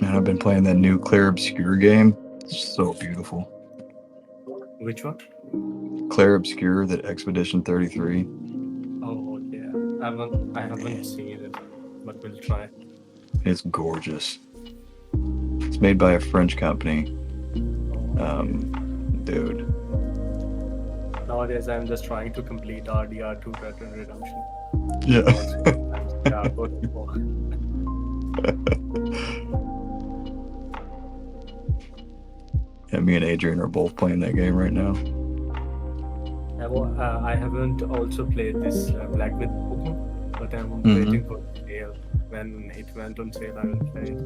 Man, I've been playing that new Clair Obscur game. It's so beautiful. Which one? Clair Obscur, that Expedition 33. Oh yeah, I haven't seen it, but we'll try. It's gorgeous. It's made by a French company. Oh, okay. Dude. Nowadays, I'm just trying to complete RDR2 Red Dead Redemption Yeah. because sometimes they are going for. Yeah, me and Adrian are both playing that game right now. I haven't also played this Black Myth Wukong, but I'm Hmm. waiting for the sale. When it went on sale, I will play it.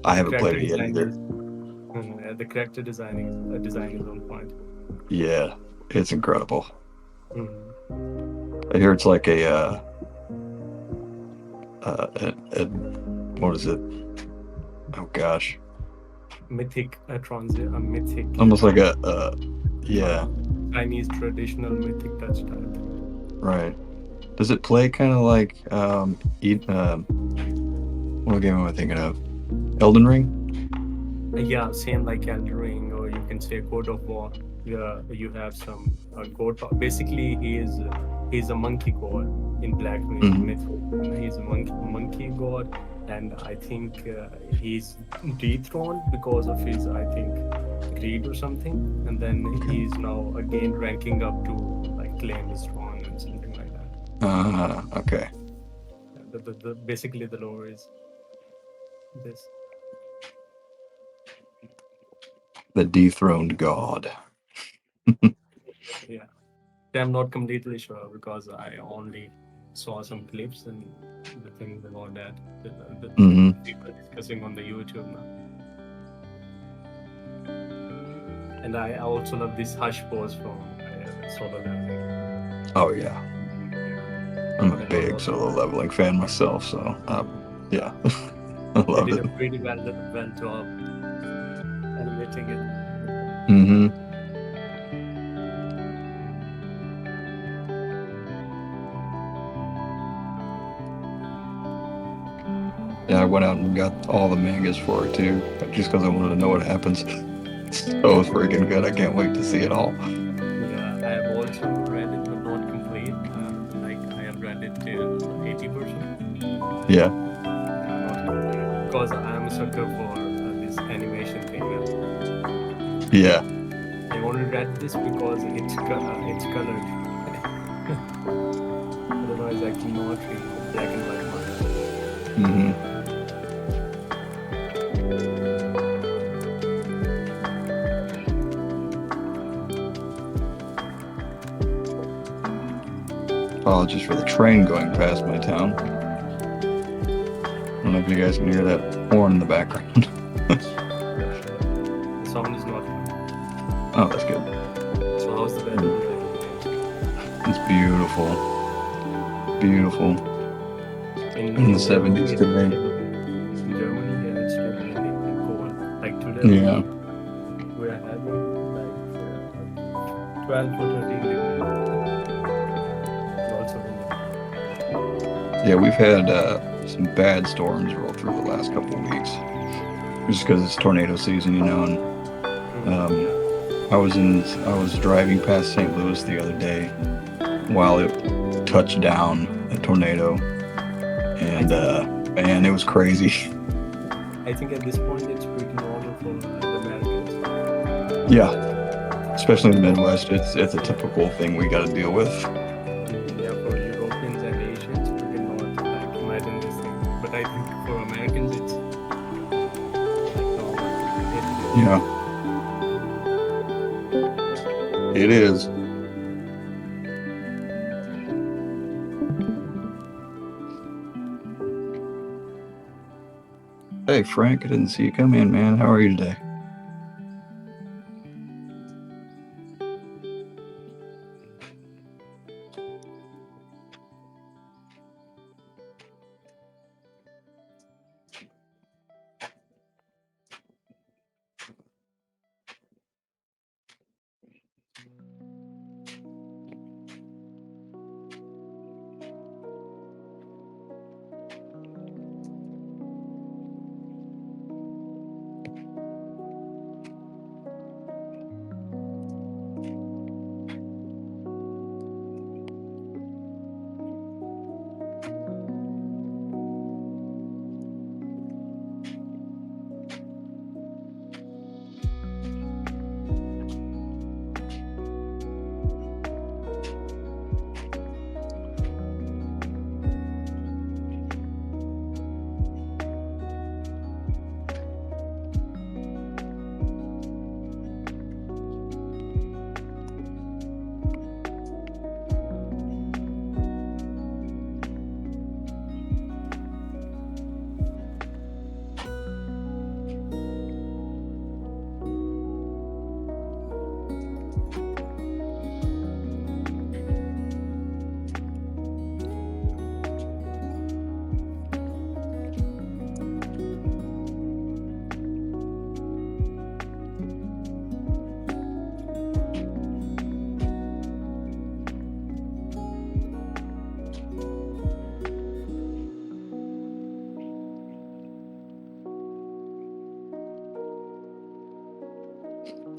I The haven't played character it yet design either. is the character design is on point. Yeah, it's incredible. Hmm. I hear it's like a what is it? Oh gosh, Mythic almost like a yeah, uh, Chinese traditional mythic touch type thing. right. Does it play kind of like what game am I thinking of? Elden Ring? Yeah, same like Elden Ring, or you can say God of War. Yeah, you have some god. Basically, he's a monkey god in Hmm. Myth. He's a monkey god, and I think he's dethroned because of his, I think, greed or something. And then Okay. he's now again ranking up to like claim his throne and something like that. Okay. Basically the lore is this. The dethroned god. Yeah. I'm not completely sure because I only saw some clips and the things about that. Hmm. The people discussing on the YouTube now. And I also love this hush pose from solo leveling. Oh yeah, Yeah. I'm a Whenever I big was solo leveling fan myself, so yeah, I they love did it. a pretty well job animating it. Hmm. Yeah, I went out and got all the mangas for it too, just because I wanted to know what happens. So freaking good. I can't wait to see it all. Yeah, I have also read it, but not complete. Like I have read it till 80%. Yeah. Not complete because I am a sucker for this animation thing now. Yeah. I only read this because it's colored. Otherwise, I cannot read black and white manga. Hmm. Apologies for the train going past my town. I don't know if you guys can hear that horn in the background. Yeah, sure. The sound is not coming. Oh, that's good. So, how's the weather Mm. today in It's beautiful. Beautiful. In the in Germany? 70s It's today. still in Germany. Yeah, it's still raining and cold. Like today, Yeah. we are having like 12 to 13 degrees and also windy. Yeah, we've had some bad storms roll through the last couple of weeks, just because it's tornado season, and um, Yeah, I was driving past St. Louis the other day while it touched down a tornado, I and think man, it was crazy. I think at this point it's pretty normal for the Americans. Yeah, Like especially in the for Midwest, it's a typical thing we got to deal with. yeah, for Europeans and Asians, we cannot like imagine this thing. But I think for Americans, it's like normal, daily Yeah, basis. it is. Hey Frank, I didn't see you come in, man. How are you today?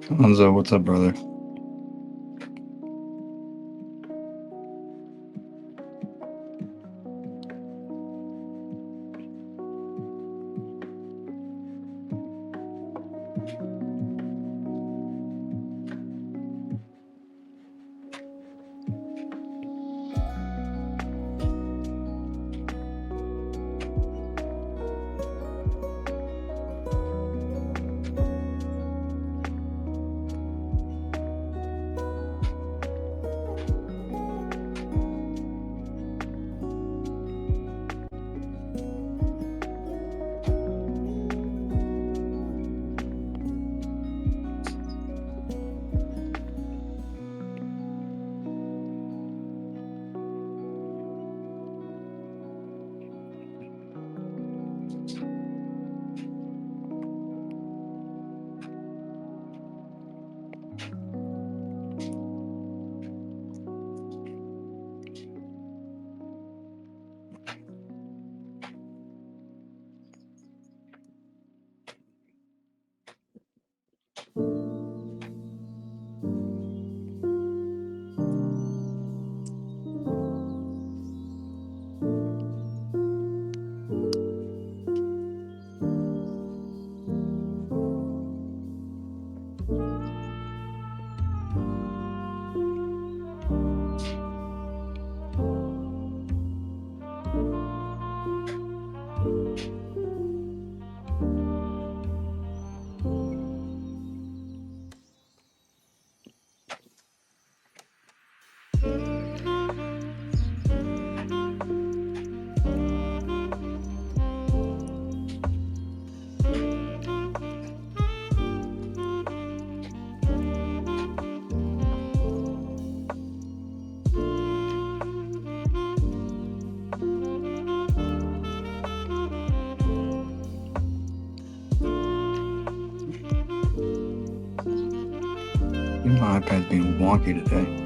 Hanzo, what's up, brother? My iPad's being wonky today.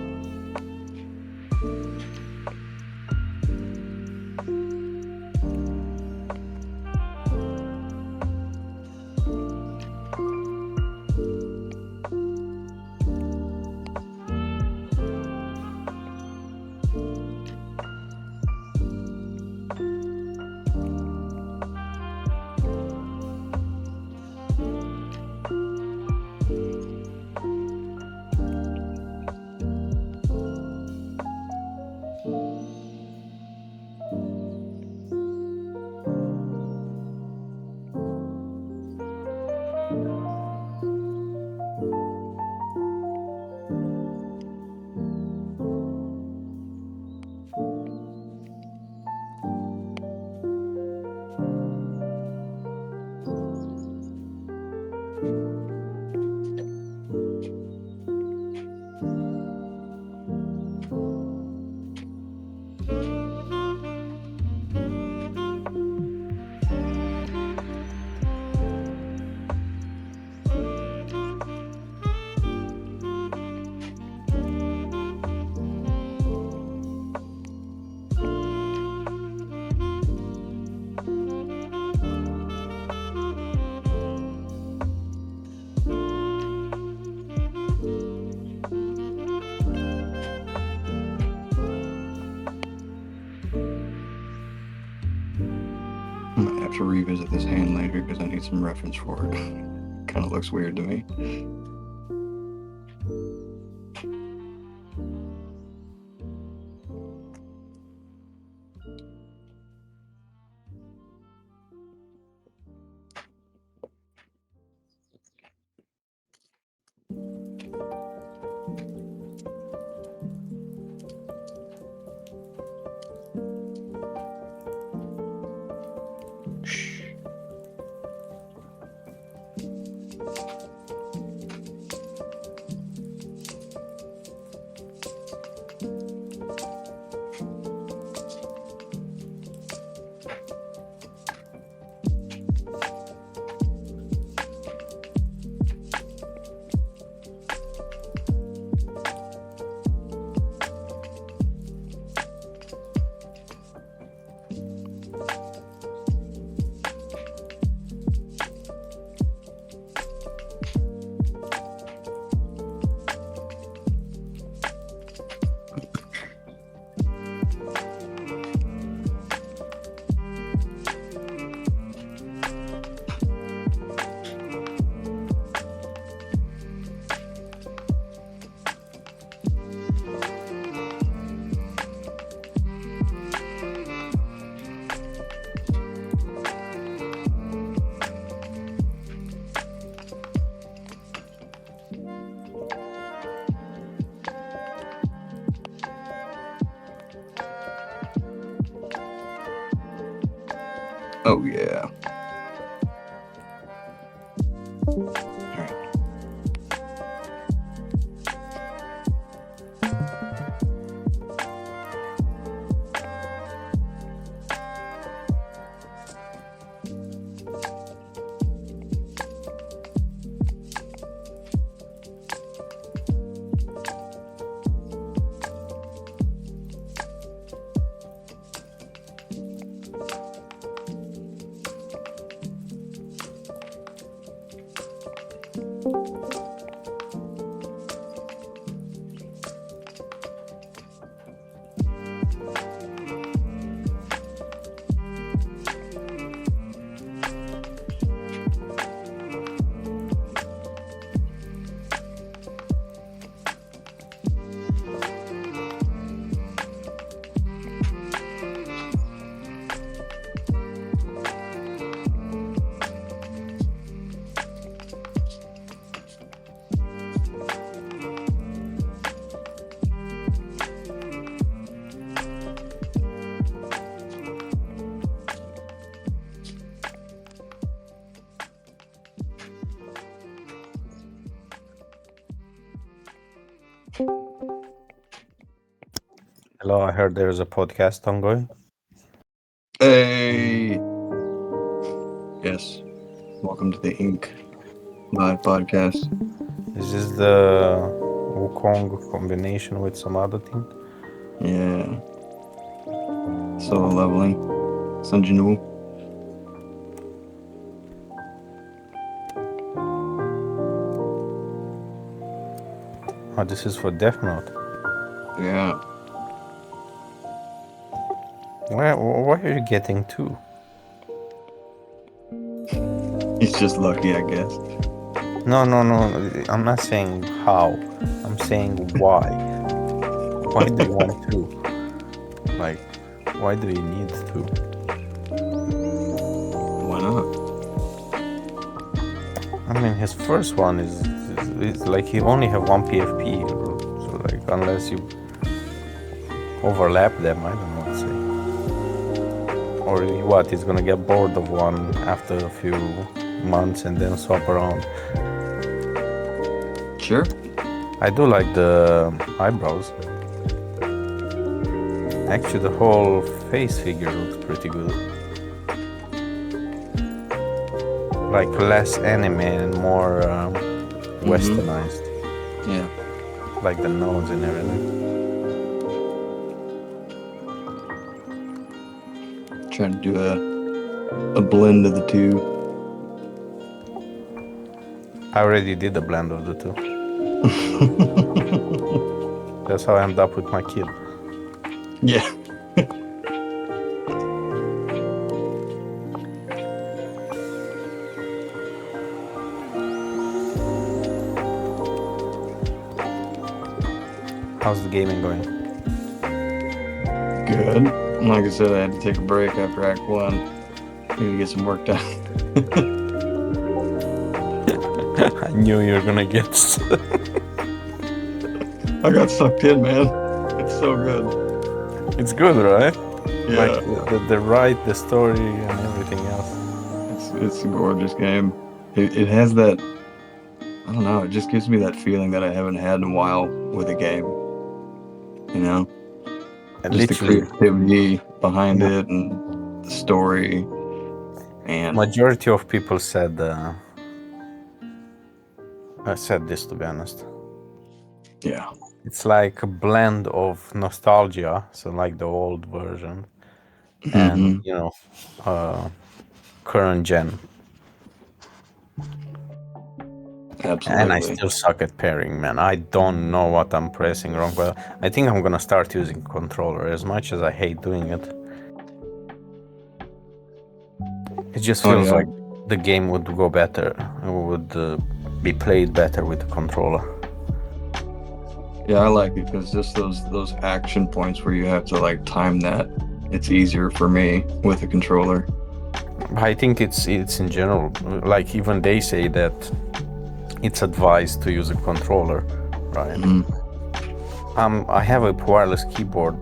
I might have to revisit this hand later because I need some reference for it. Kind of looks weird to me. Oh yeah. All right. Hello, I heard there's a podcast ongoing. Hey. Yes. Welcome to the Ink live podcast. Is this the Wukong combination with some other thing? Yeah. Solo leveling. Sanjinu. Oh, this is for Death Note. Yeah. Why are you getting two? He's just lucky, I guess. No. I'm not saying how. I'm saying why. Why do you want two? Like, why do you need two? Why not? I mean, his first one is like he only have one PFP, so like unless you overlap them, I don't know what to say. Or what? He's gonna get bored of one after a few months and then swap around. Sure. I do like the eyebrows. Actually, the whole face figure looks pretty good. Like less anime and more westernized. Yeah. Like the nose and everything. Trying to do a blend of the two. I already did a blend of the two. That's how I ended up with my kid. Yeah. How's the gaming going? Good. Like I said, I had to take a break after Act 1. Need to get some work done. I knew you were gonna get I got sucked in, man. It's so good. It's good, right? Yeah. Like the ride, the story, and everything else. It's a gorgeous game. It has that, I don't know, it just gives me that feeling that I haven't had in a while with a game. You know? And Just the literally, creativity behind it and the story. And majority of people said I said this, to be honest. yeah. It's like a blend of nostalgia, so like the old version, and you know, current gen. Absolutely. And I still suck at pairing, man. I don't know what I'm pressing wrong, but I think I'm gonna start using controller. As much as I hate doing it, it just feels like the game would go better. It would be played better with the controller. Yeah, I like it because just those action points where you have to like time that, it's easier for me with a controller. I think it's in general, like even they say that it's advised to use a controller, right? I have a wireless keyboard,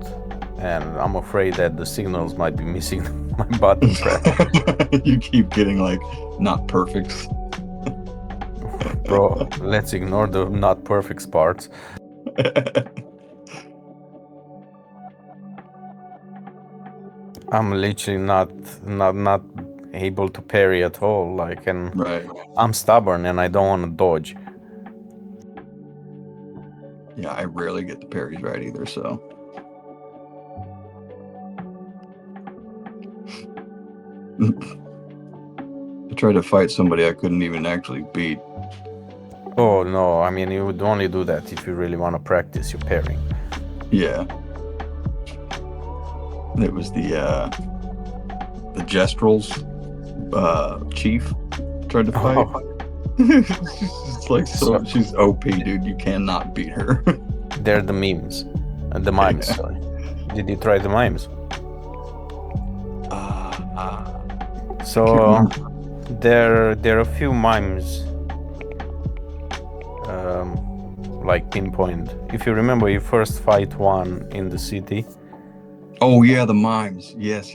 and I'm afraid that the signals might be missing my button press. You keep getting like not perfect. Bro, let's ignore the not perfect parts. I'm literally not able to parry at all. Like, and Right. I'm stubborn and I don't want to dodge. Yeah, I rarely get the parries right either, so. I tried to fight somebody I couldn't even actually beat. Oh no, I mean, you would only do that if you really want to practice your parrying. Yeah. It was the Jestrel's chief tried to fight. It's like, so she's OP, dude. You cannot beat her. They're the memes. The mimes, sorry. Did you try the mimes? So there are a few mimes like pinpoint. If you remember, you first fight one in the city. Oh yeah, the mimes. Yes.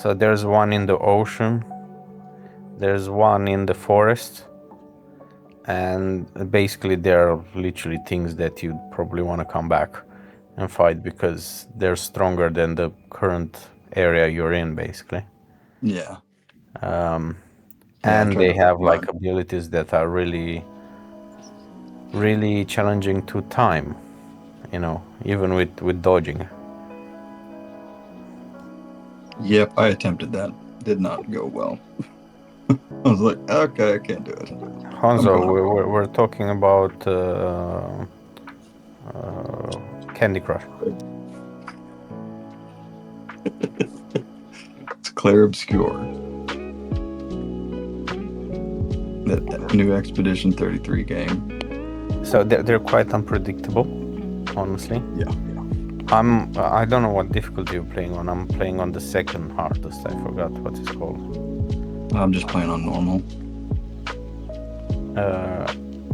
So there's one in the ocean. There's one in the forest. And basically they're literally things that you'd probably want to come back and fight because they're stronger than the current area you're in, basically. Yeah. And they have like abilities that are really challenging to time, you know, even with dodging. Yep, I attempted that. Did not go well. I was like, okay, I can't do it. Hanzo, we're talking about Candy Crush. It's Clair Obscure. That new Expedition 33 game. So they're quite unpredictable, honestly. Yeah. I don't know what difficulty you're playing on. I'm playing on the second hardest. I forgot what it's called. I'm just playing on normal.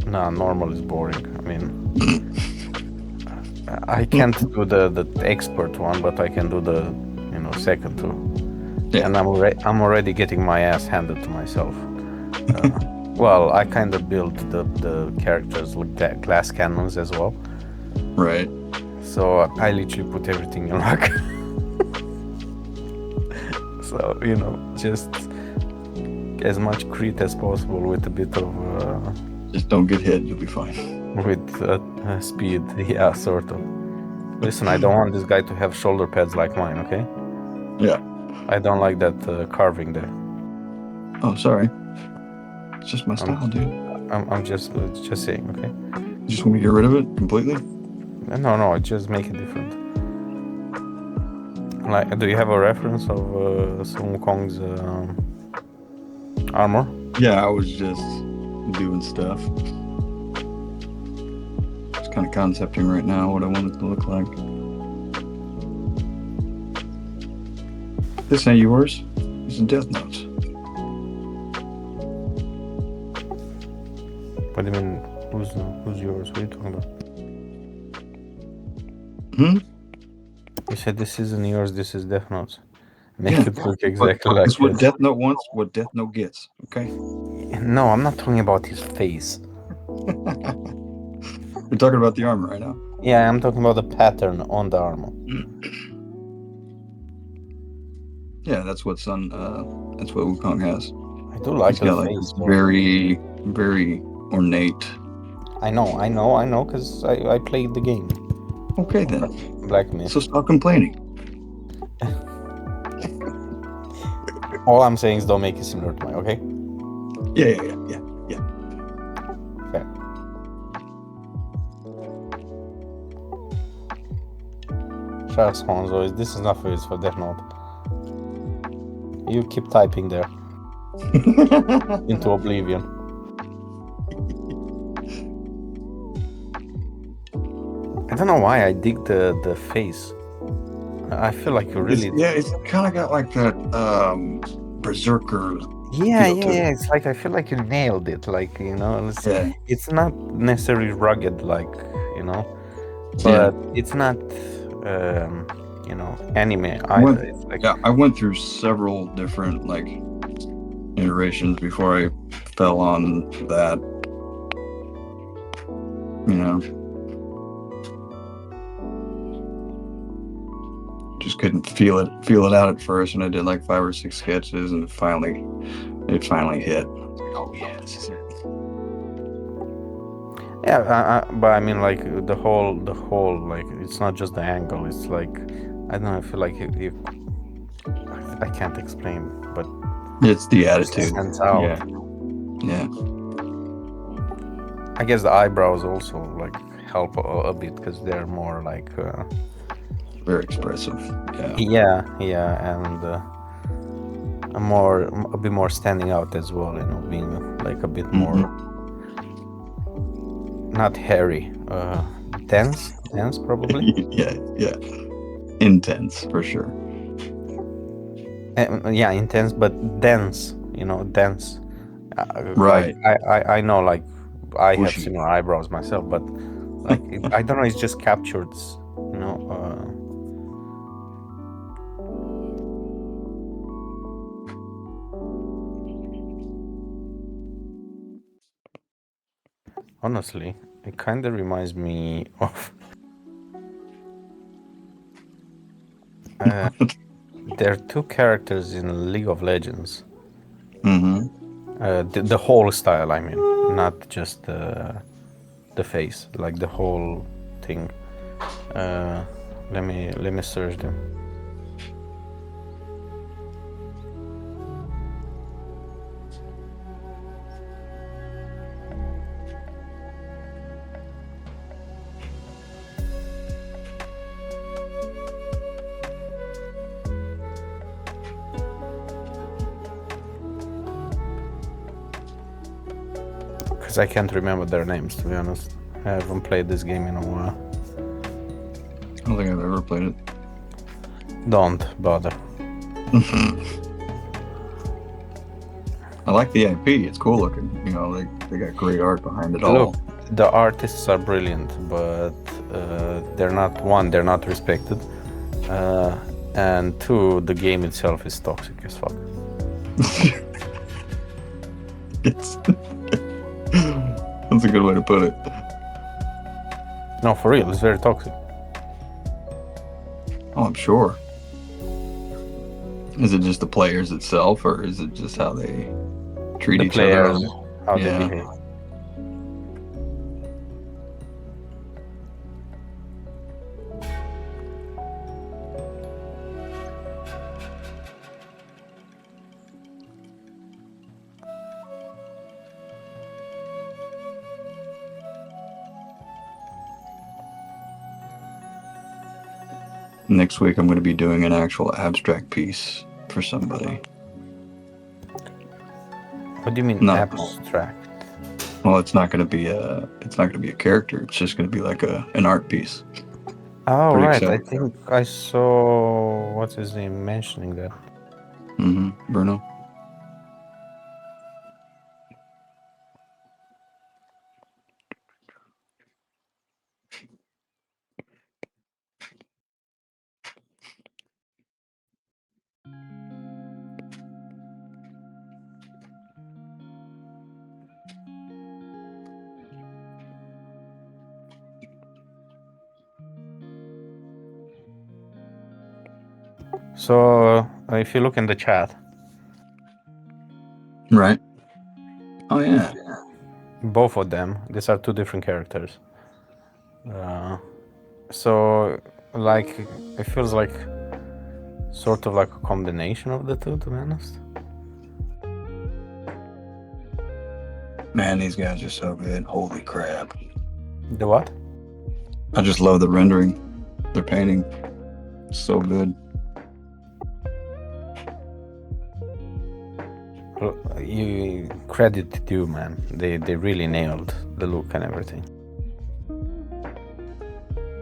Nah, normal is boring. I mean, I can't do the expert one, but I can do the second two. Yeah. And I'm already getting my ass handed to myself. Well, I kind of built the characters with glass cannons as well. Right. So I literally put everything in luck. So, just as much crit as possible with a bit of... just don't get hit, you'll be fine. With speed, yeah, sort of. Listen, I don't want this guy to have shoulder pads like mine, okay? Yeah. I don't like that carving there. Oh, sorry. It's just my style, dude. I'm just saying, okay? You just want me to get rid of it completely? No, just make it different. Like, do you have a reference of Sun Wukong's armor? Yeah, I was just doing stuff. Just kind of concepting right now what I want it to look like. This ain't yours. These are Death Notes. What do you mean? Who's yours? What are you talking about? You said this isn't yours. This is Death Notes. Make it look exactly like. That's what Death Note wants. What Death Note gets. Okay. No, I'm not talking about his face. You're talking about the armor right now. Yeah, I'm talking about the pattern on the armor. Yeah, that's what Wukong has. I do like the face. It's very, very ornate. I know, because I played the game. Okay then. Black Myth. So stop complaining. All I'm saying is don't make it similar to mine, okay? Yeah. Fair. Sharks Hanzo, this is not for you, it's for Death Note. You keep typing there. Into oblivion. I don't know why I dig the face. I feel like you really... It's kind of got like that berserker... Yeah, it's like I feel like you nailed it, like, it's not necessarily rugged, like, but it's not you know, anime I went, either. It's like, yeah, I went through several different like iterations before I fell on that. You know, just couldn't feel it out at first, and I did like 5 or 6 sketches, and it finally hit. Like, oh yeah, this is it. yeah, but I mean, like the whole, like, it's not just the angle. It's like, I don't know. I feel like if I can't explain, but It's the it just attitude. stands out. Yeah. I guess the eyebrows also like help a bit because they're more like Very expressive. Yeah. yeah, and a bit more standing out as well. You know, being like a bit more not hairy, dense probably. Yeah. Intense for sure. Yeah, intense, but dense. You know, dense. Right. Like I know, like I have Bushy. similar eyebrows myself, but like I don't know, it's just captured. You know. Honestly, it kind of reminds me of. There are two characters in League of Legends. The whole style, I mean, not just the face, like the whole thing. Let me search them. Because I can't remember their names, to be honest. I haven't played this game in a while. I don't think I've ever played it. Don't bother. I like the IP. It's cool looking. You know, they got great art behind it all. Look, the artists are brilliant, but they're not respected, and two, the game itself is toxic as fuck. That's a good way to put it. No, for real, it's very toxic. Oh, I'm sure. Is it just the players itself, or is it just how they treat The each players, other? how they behave. Next week, I'm going to be doing an actual abstract piece for somebody. What do you mean No. abstract? Well, it's not going to be a character. It's just going to be like an art piece. Oh, Pretty right. exciting. I think I saw what's his name mentioning that. Bruno. So if you look in the chat, Right. Oh yeah. both of them, these are two different characters. So like it feels like sort of like a combination of the two, to be honest. Man, these guys are so good. Holy crap. The what? I just love the rendering. Their painting. So good. You credit due, man. They really nailed the look and everything.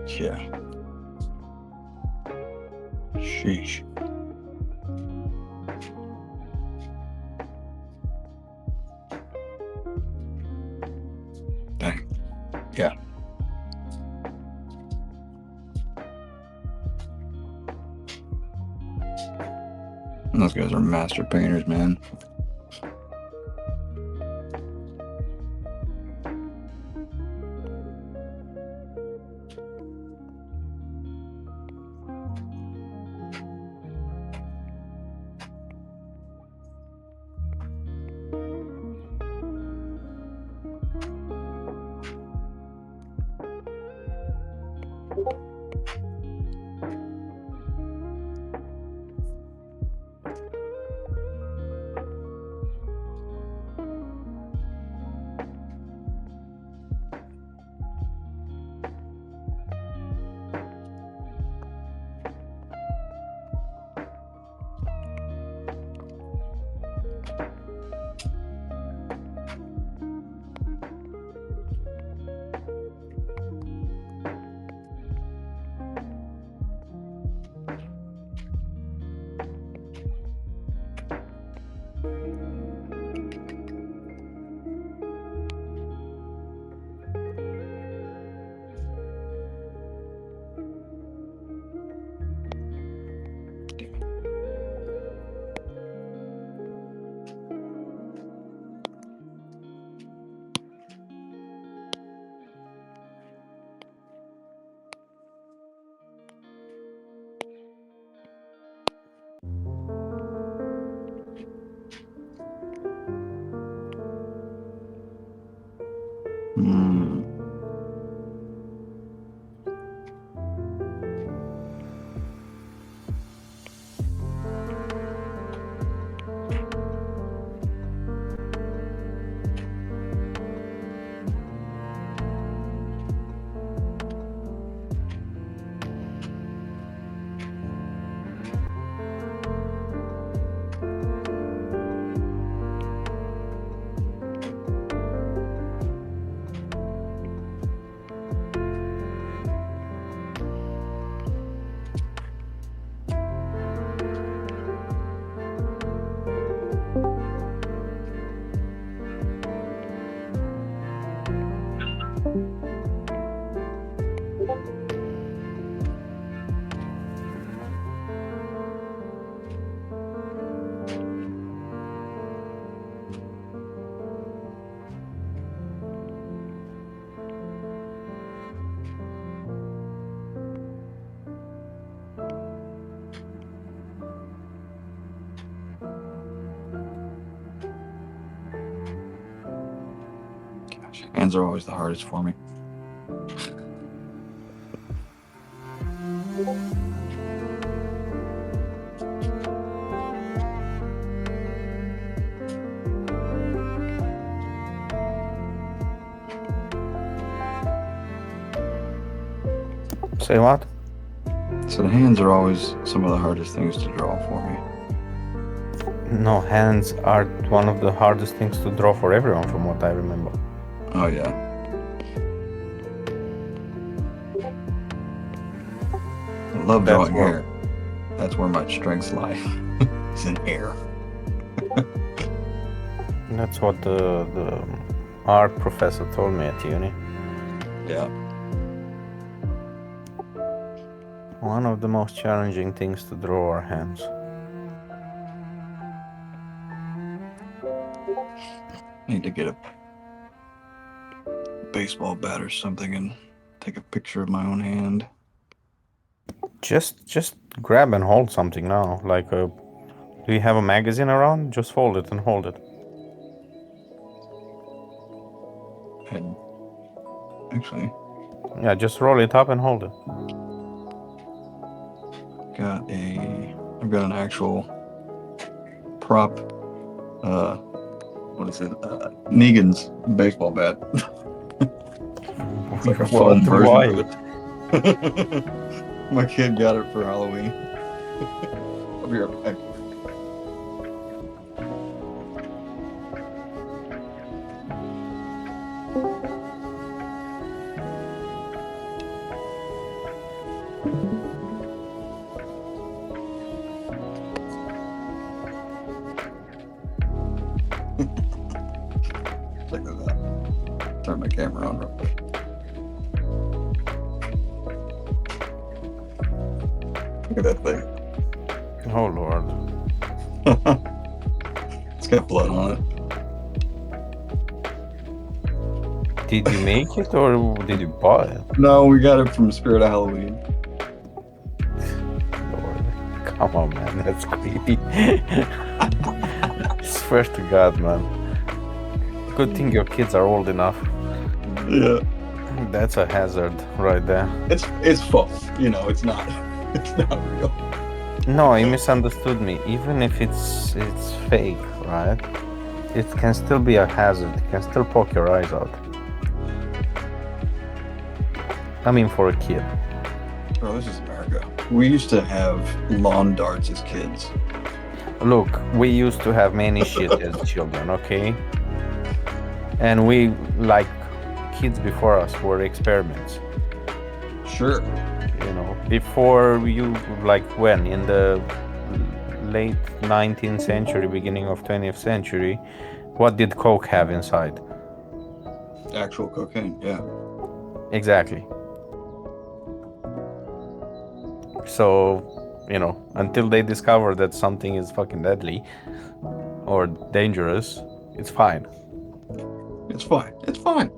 Yeah. Sheesh. Dang. Yeah. Those guys are master painters, man. Hmm. Gosh, hands are always the hardest for me. Say what? So the hands are always some of the hardest things to draw for me. No, hands are one of the hardest things to draw for everyone, from what I remember. Oh yeah. I love That's drawing where- hair. That's where my strengths lie. It's in hair. That's what the art professor told me at uni. Yeah. One of the most challenging things to draw are hands. Need to get a baseball bat or something and take a picture of my own hand. Just grab and hold something now. Like, do you have a magazine around? Just fold it and hold it. And actually, Yeah, just roll it up and hold it. I've got an actual prop. What is it? Negan's baseball bat. It's like a foam version Why? of it. My kid got it for Halloween. I'll be right back. Check this out. Turn my camera on real quick. Look at that thing. Oh Lord. It's got blood on it. Did you make it or did you buy it? No, we got it from Spirit of Halloween. Lord, come on, man, that's creepy. Swear to God, man. Good thing your kids are old enough. Yeah, That's a hazard right there. it's fun. You know, it's not real. No, you misunderstood me. Even if it's fake, right? It can still be a hazard. It can still poke your eyes out. I mean, for a kid. Bro, this is America. We used to have lawn darts as kids. Look, we used to have many shit as children, okay? And we, like kids before us, were experiments. Sure. You know, before you, like when? In the late 19th century, beginning of 20th century, what did Coke have inside? Actual cocaine, yeah. Exactly. So, you know, until they discover that something is fucking deadly or dangerous, it's fine. It's fine. It's fine.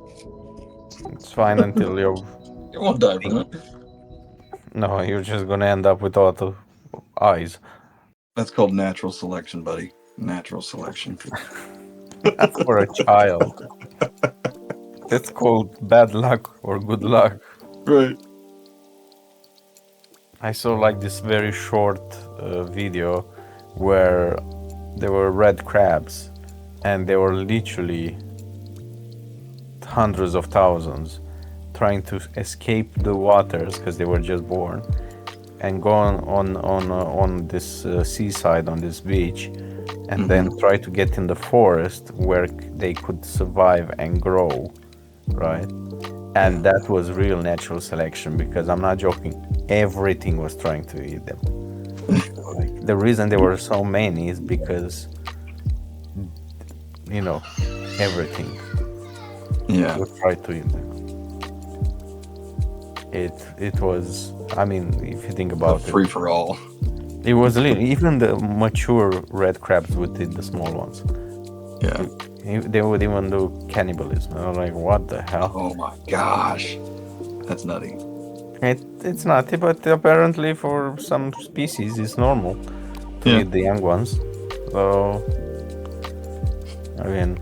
It's fine until you're... You won't die from it. No, you're just gonna end up with a lot of eyes. That's called natural selection, buddy. Natural selection. That's for a child. That's called bad luck or good luck. Right. I saw like this very short video where there were red crabs and they were literally hundreds of thousands trying to escape the waters because they were just born and go on this seaside, on this beach, and then try to get in the forest where they could survive and grow, right? And that was real natural selection, because I'm not joking, everything was trying to eat them. Like, the reason there were so many is because, you know, everything was trying to eat them. It was, I mean, if you think about it, free for all. it was even the mature red crabs would eat the small ones. Yeah. They would even do cannibalism. I was like, what the hell? Oh my gosh, that's nutty. It's nutty, but apparently for some species it's normal to eat the young ones. So, I mean,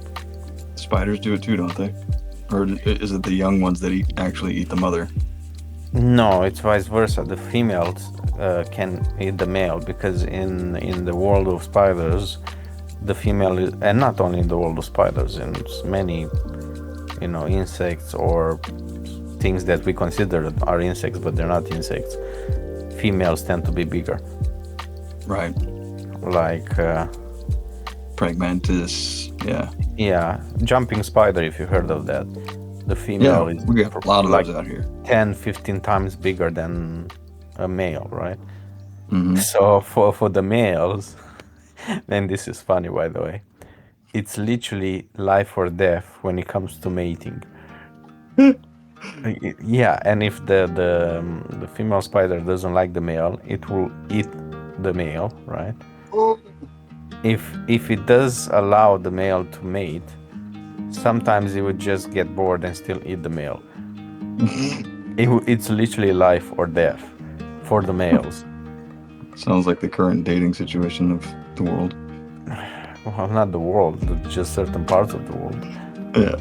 spiders do it too, don't they? Or is it the young ones that actually eat the mother? No, it's vice versa. The females can eat the male, because in the world of spiders, the female is, and not only in the world of spiders, in many, you know, insects or things that we consider are insects but they're not insects, females tend to be bigger. Right. Like Pragmantis, yeah, jumping spider, if you heard of that. The female is, we have a lot of those out here, 10-15 times bigger than a male, right? Mm-hmm. So for the males, and this is funny, by the way, it's literally life or death when it comes to mating. Yeah, and if the female spider doesn't like the male, it will eat the male, right? If it does allow the male to mate, sometimes it would just get bored and still eat the male. It's literally life or death for the males. Sounds like the current dating situation of the world. Well, not the world, just certain parts of the world. Yeah.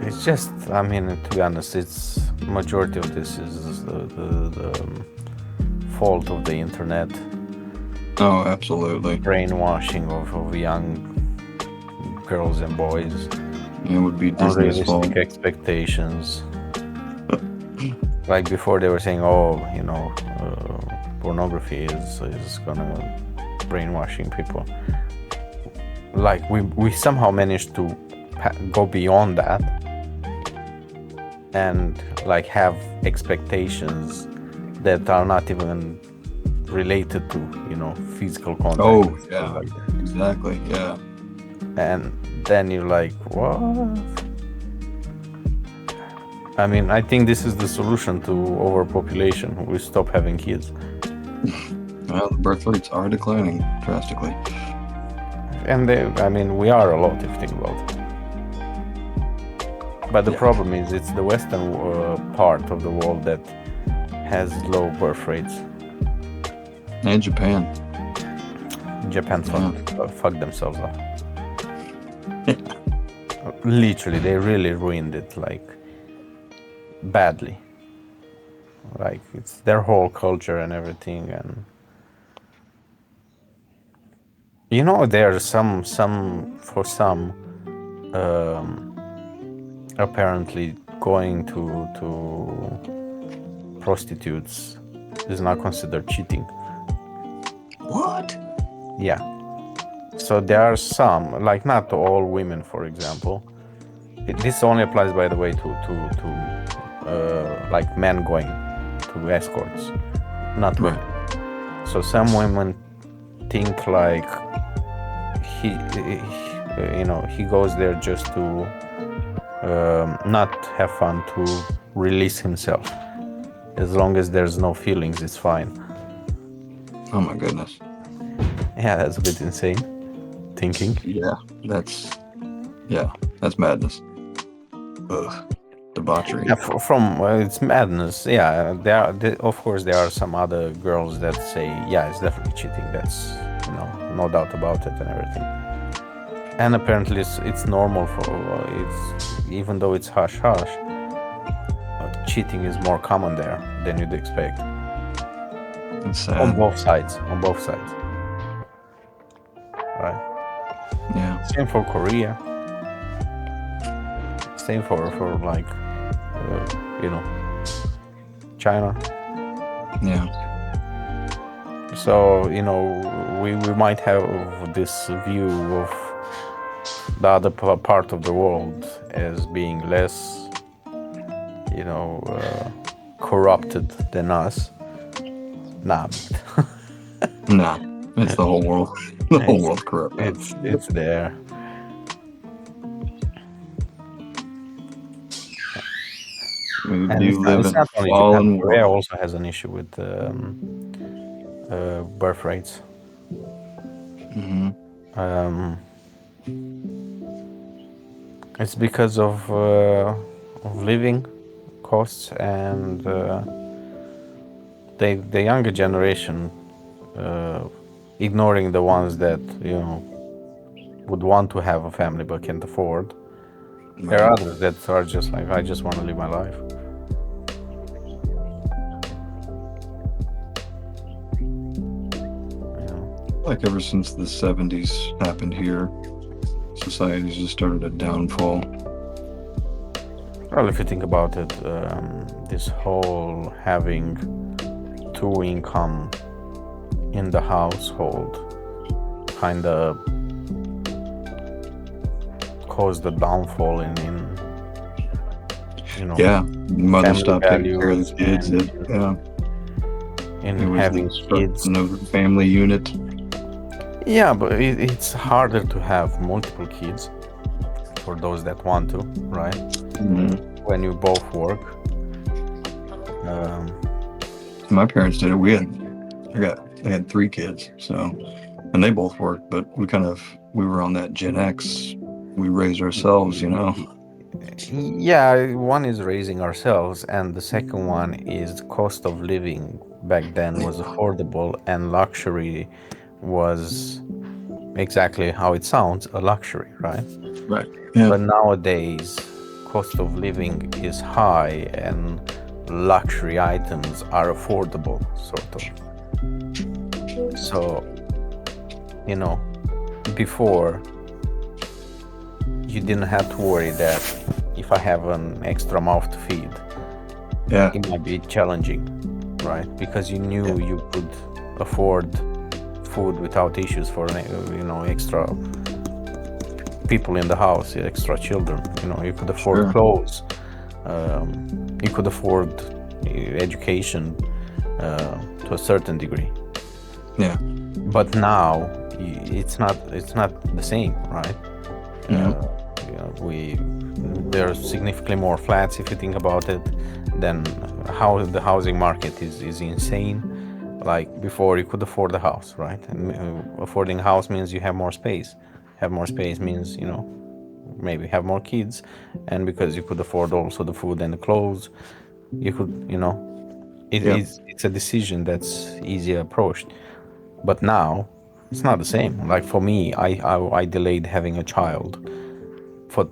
It's just, I mean, to be honest, it's majority of this is the fault of the internet. Oh, absolutely. Brainwashing of young girls and boys. It would be Disney's fault. Unrealistic expectations. Like before, they were saying, "Oh, you know, pornography is gonna brainwashing people." Like we somehow managed to go beyond that and like have expectations that are not even related to, you know, physical contact. Oh, yeah, like that. Exactly, yeah. And then you're like, what? I mean, I think this is the solution to overpopulation. We stop having kids. Well, the birth rates are declining drastically. And we are a lot if you think about it. But the problem is it's the western part of the world that has low birth rates. And Japan. Japan fucked themselves up. Literally, they really ruined it, like, badly. Like, it's their whole culture and everything. And you know, there are some apparently going to prostitutes is not considered cheating. What? Yeah. So there are some, like, not to all women, for example. This only applies, by the way, to like men going to escorts, not women. So some women think like he goes there just to not have fun, to release himself. As long as there's no feelings, it's fine. Oh my goodness. Yeah, that's a bit insane thinking. Yeah, that's madness. Ugh, debauchery. Yeah, it's madness. Yeah, of course there are some other girls that say, yeah, it's definitely cheating. That's, no doubt about it and everything. And apparently it's normal even though it's hush hush, cheating is more common there than you'd expect. It's sad. On both sides. Right. Yeah. Same for Korea. Same for like, China. Yeah. So, we might have this view of the other part of the world as being less, corrupted than us. Nah. Nah, it's the whole world. The whole world's corrupt. It's there. Do you live in a only fallen Japan. Korea world? also has an issue with birth rates. Mm-hmm. It's because of living costs and the younger generation ignoring the ones that would want to have a family but can't afford. There are others that are just like, I just want to live my life. Like ever since the 70s happened here, society's just started a downfall. Well, if you think about it, this whole having two income in the household kind of caused the downfall in mother stopped taking care of the kids. In it was having kids. No family unit. Yeah, but it's harder to have multiple kids for those that want to, right? Mm-hmm. When you both work. My parents did it. They had 3 kids, and they both worked, but we were on that Gen X. We raised ourselves, Yeah, one is raising ourselves, and the second one is cost of living back then was affordable, and luxury was exactly how it sounds, a luxury, right? Right. Yeah. But nowadays, cost of living is high, and luxury items are affordable, sort of. So, before, you didn't have to worry that if I have an extra mouth to feed, it might be challenging, right? Because you knew you could afford food without issues for extra people in the house, extra children. You could afford clothes, you could afford education to a certain degree. Yeah. But now it's not the same, right? there are significantly more flats if you think about it. Then how the housing market is insane. Like before, you could afford a house, right? And affording a house means you have more space. Have more space means maybe have more kids, and because you could afford also the food and the clothes, you could it's a decision that's easier approached. But now it's not the same. Like for me, I delayed having a child for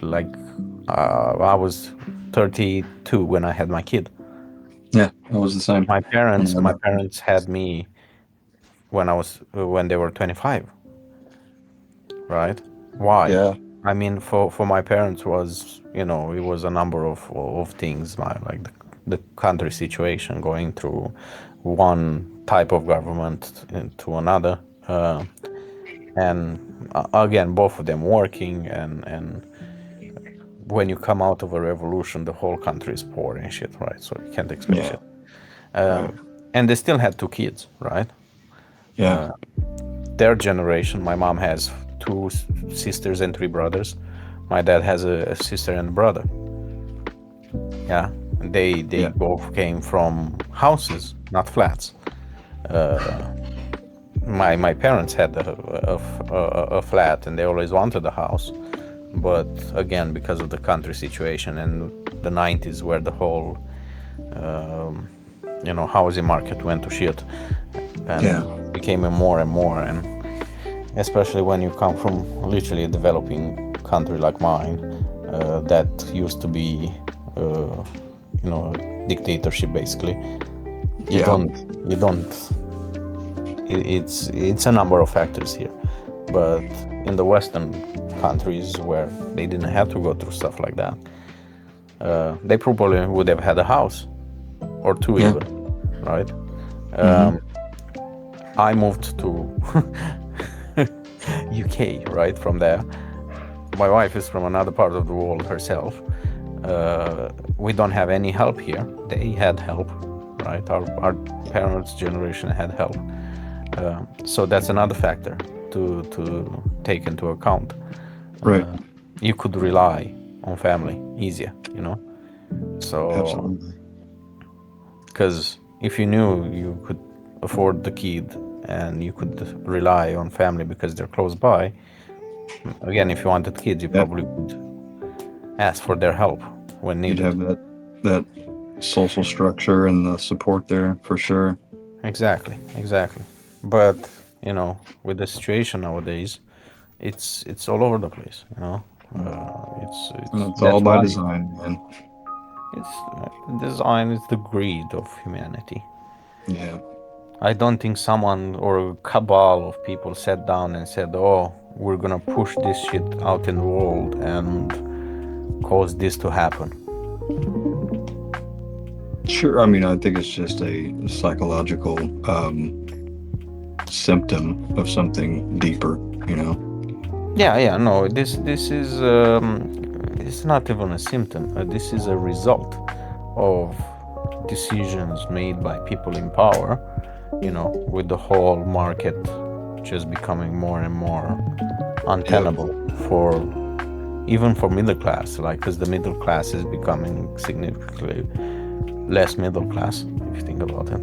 like I was 32 when I had my kid. Yeah, I was the same. My parents had me when they were 25, right? Why? Yeah. I mean, for my parents was it was a number of things, like the country situation, going through one type of government to another, and again, both of them working, and when you come out of a revolution, the whole country is poor and shit, right? So you can't expect shit. Right. And they still had 2 kids, right? Yeah. Their generation, my mom has 2 sisters and 3 brothers. My dad has a sister and a brother. Yeah, they both came from houses, not flats. My parents had a flat, and they always wanted a house, but again, because of the country situation and the 90s, where the whole housing market went to shit, and became more and more, and especially when you come from literally a developing country like mine, that used to be dictatorship basically. It's a number of factors here, but in the Western countries where they didn't have to go through stuff like that, they probably would have had a house or 2 even, right? I moved to UK, right? From there, my wife is from another part of the world herself. We don't have any help here. They had help, right? Our parents' generation had help. So that's another factor to take into account. Right. You could rely on family easier, So, Absolutely. because if you knew you could afford the kid and you could rely on family because they're close by, again, if you wanted kids, you probably would ask for their help when needed. You'd have that social structure and the support there for sure. Exactly. But with the situation nowadays, it's all over the place. It's all by design, man. It's design is the greed of humanity. Yeah. I don't think someone or a cabal of people sat down and said, "Oh, we're gonna push this shit out in the world and cause this to happen." Sure. I mean, I think it's just a psychological symptom of something deeper, Yeah. No, this is it's not even a symptom. This is a result of decisions made by people in power. With the whole market just becoming more and more untenable even for middle class, because the middle class is becoming significantly less middle class, if you think about it.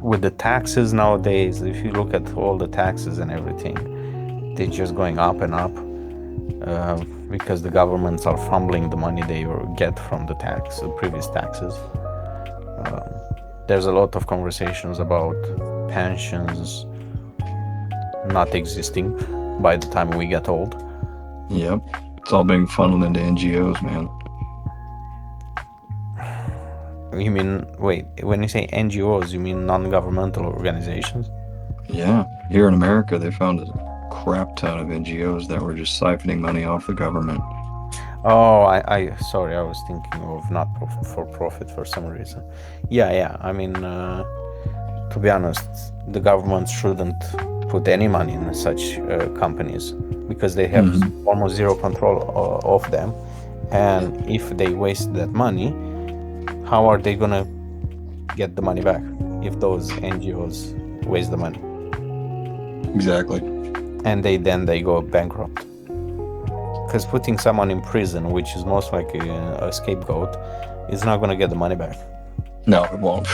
With the taxes nowadays, if you look at all the taxes and everything, they're just going up and up, because the governments are fumbling the money they get from the previous taxes. There's a lot of conversations about pensions not existing by the time we get old. Yep. It's all being funneled into NGOs, man. You mean, wait, when you say NGOs, you mean non-governmental organizations? Yeah. Here in America, they found a crap ton of NGOs that were just siphoning money off the government. Oh, sorry, I was thinking of not for profit for some reason. Yeah. I mean, to be honest, the government shouldn't put any money in such companies, because they have almost zero control of them. And if they waste that money, how are they gonna get the money back if those NGOs waste the money? Exactly. and they go bankrupt. Because putting someone in prison, which is most likely a scapegoat, is not going to get the money back. No, it won't.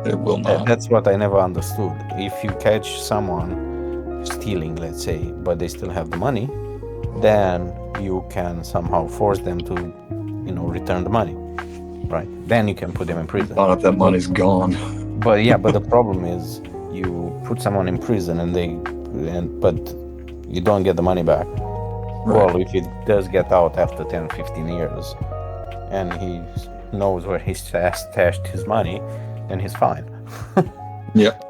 It will not. That's what I never understood. If you catch someone stealing, let's say, but they still have the money, then you can somehow force them to, return the money, right? Then you can put them in prison. Not if that money's gone. But the problem is you put someone in prison but you don't get the money back. Right. Well, if he does get out after 10, 15 years and he knows where he stashed his money, then he's fine. Yep.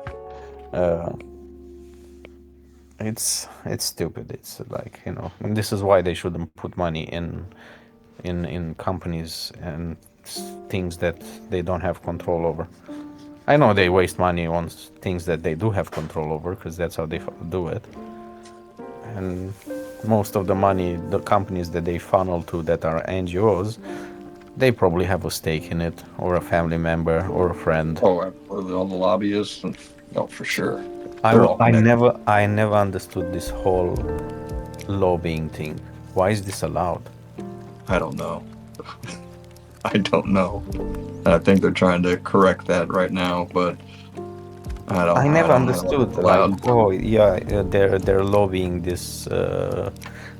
It's stupid. It's like, and this is why they shouldn't put money in companies and things that they don't have control over. I know they waste money on things that they do have control over, because that's how they do it. And most of the money, the companies that they funnel to that are NGOs, they probably have a stake in it, or a family member, or a friend. Oh, absolutely. All the lobbyists, for sure. I never understood this whole lobbying thing. Why is this allowed? I don't know. I don't know. I think they're trying to correct that right now, but I never don't understood. They're lobbying this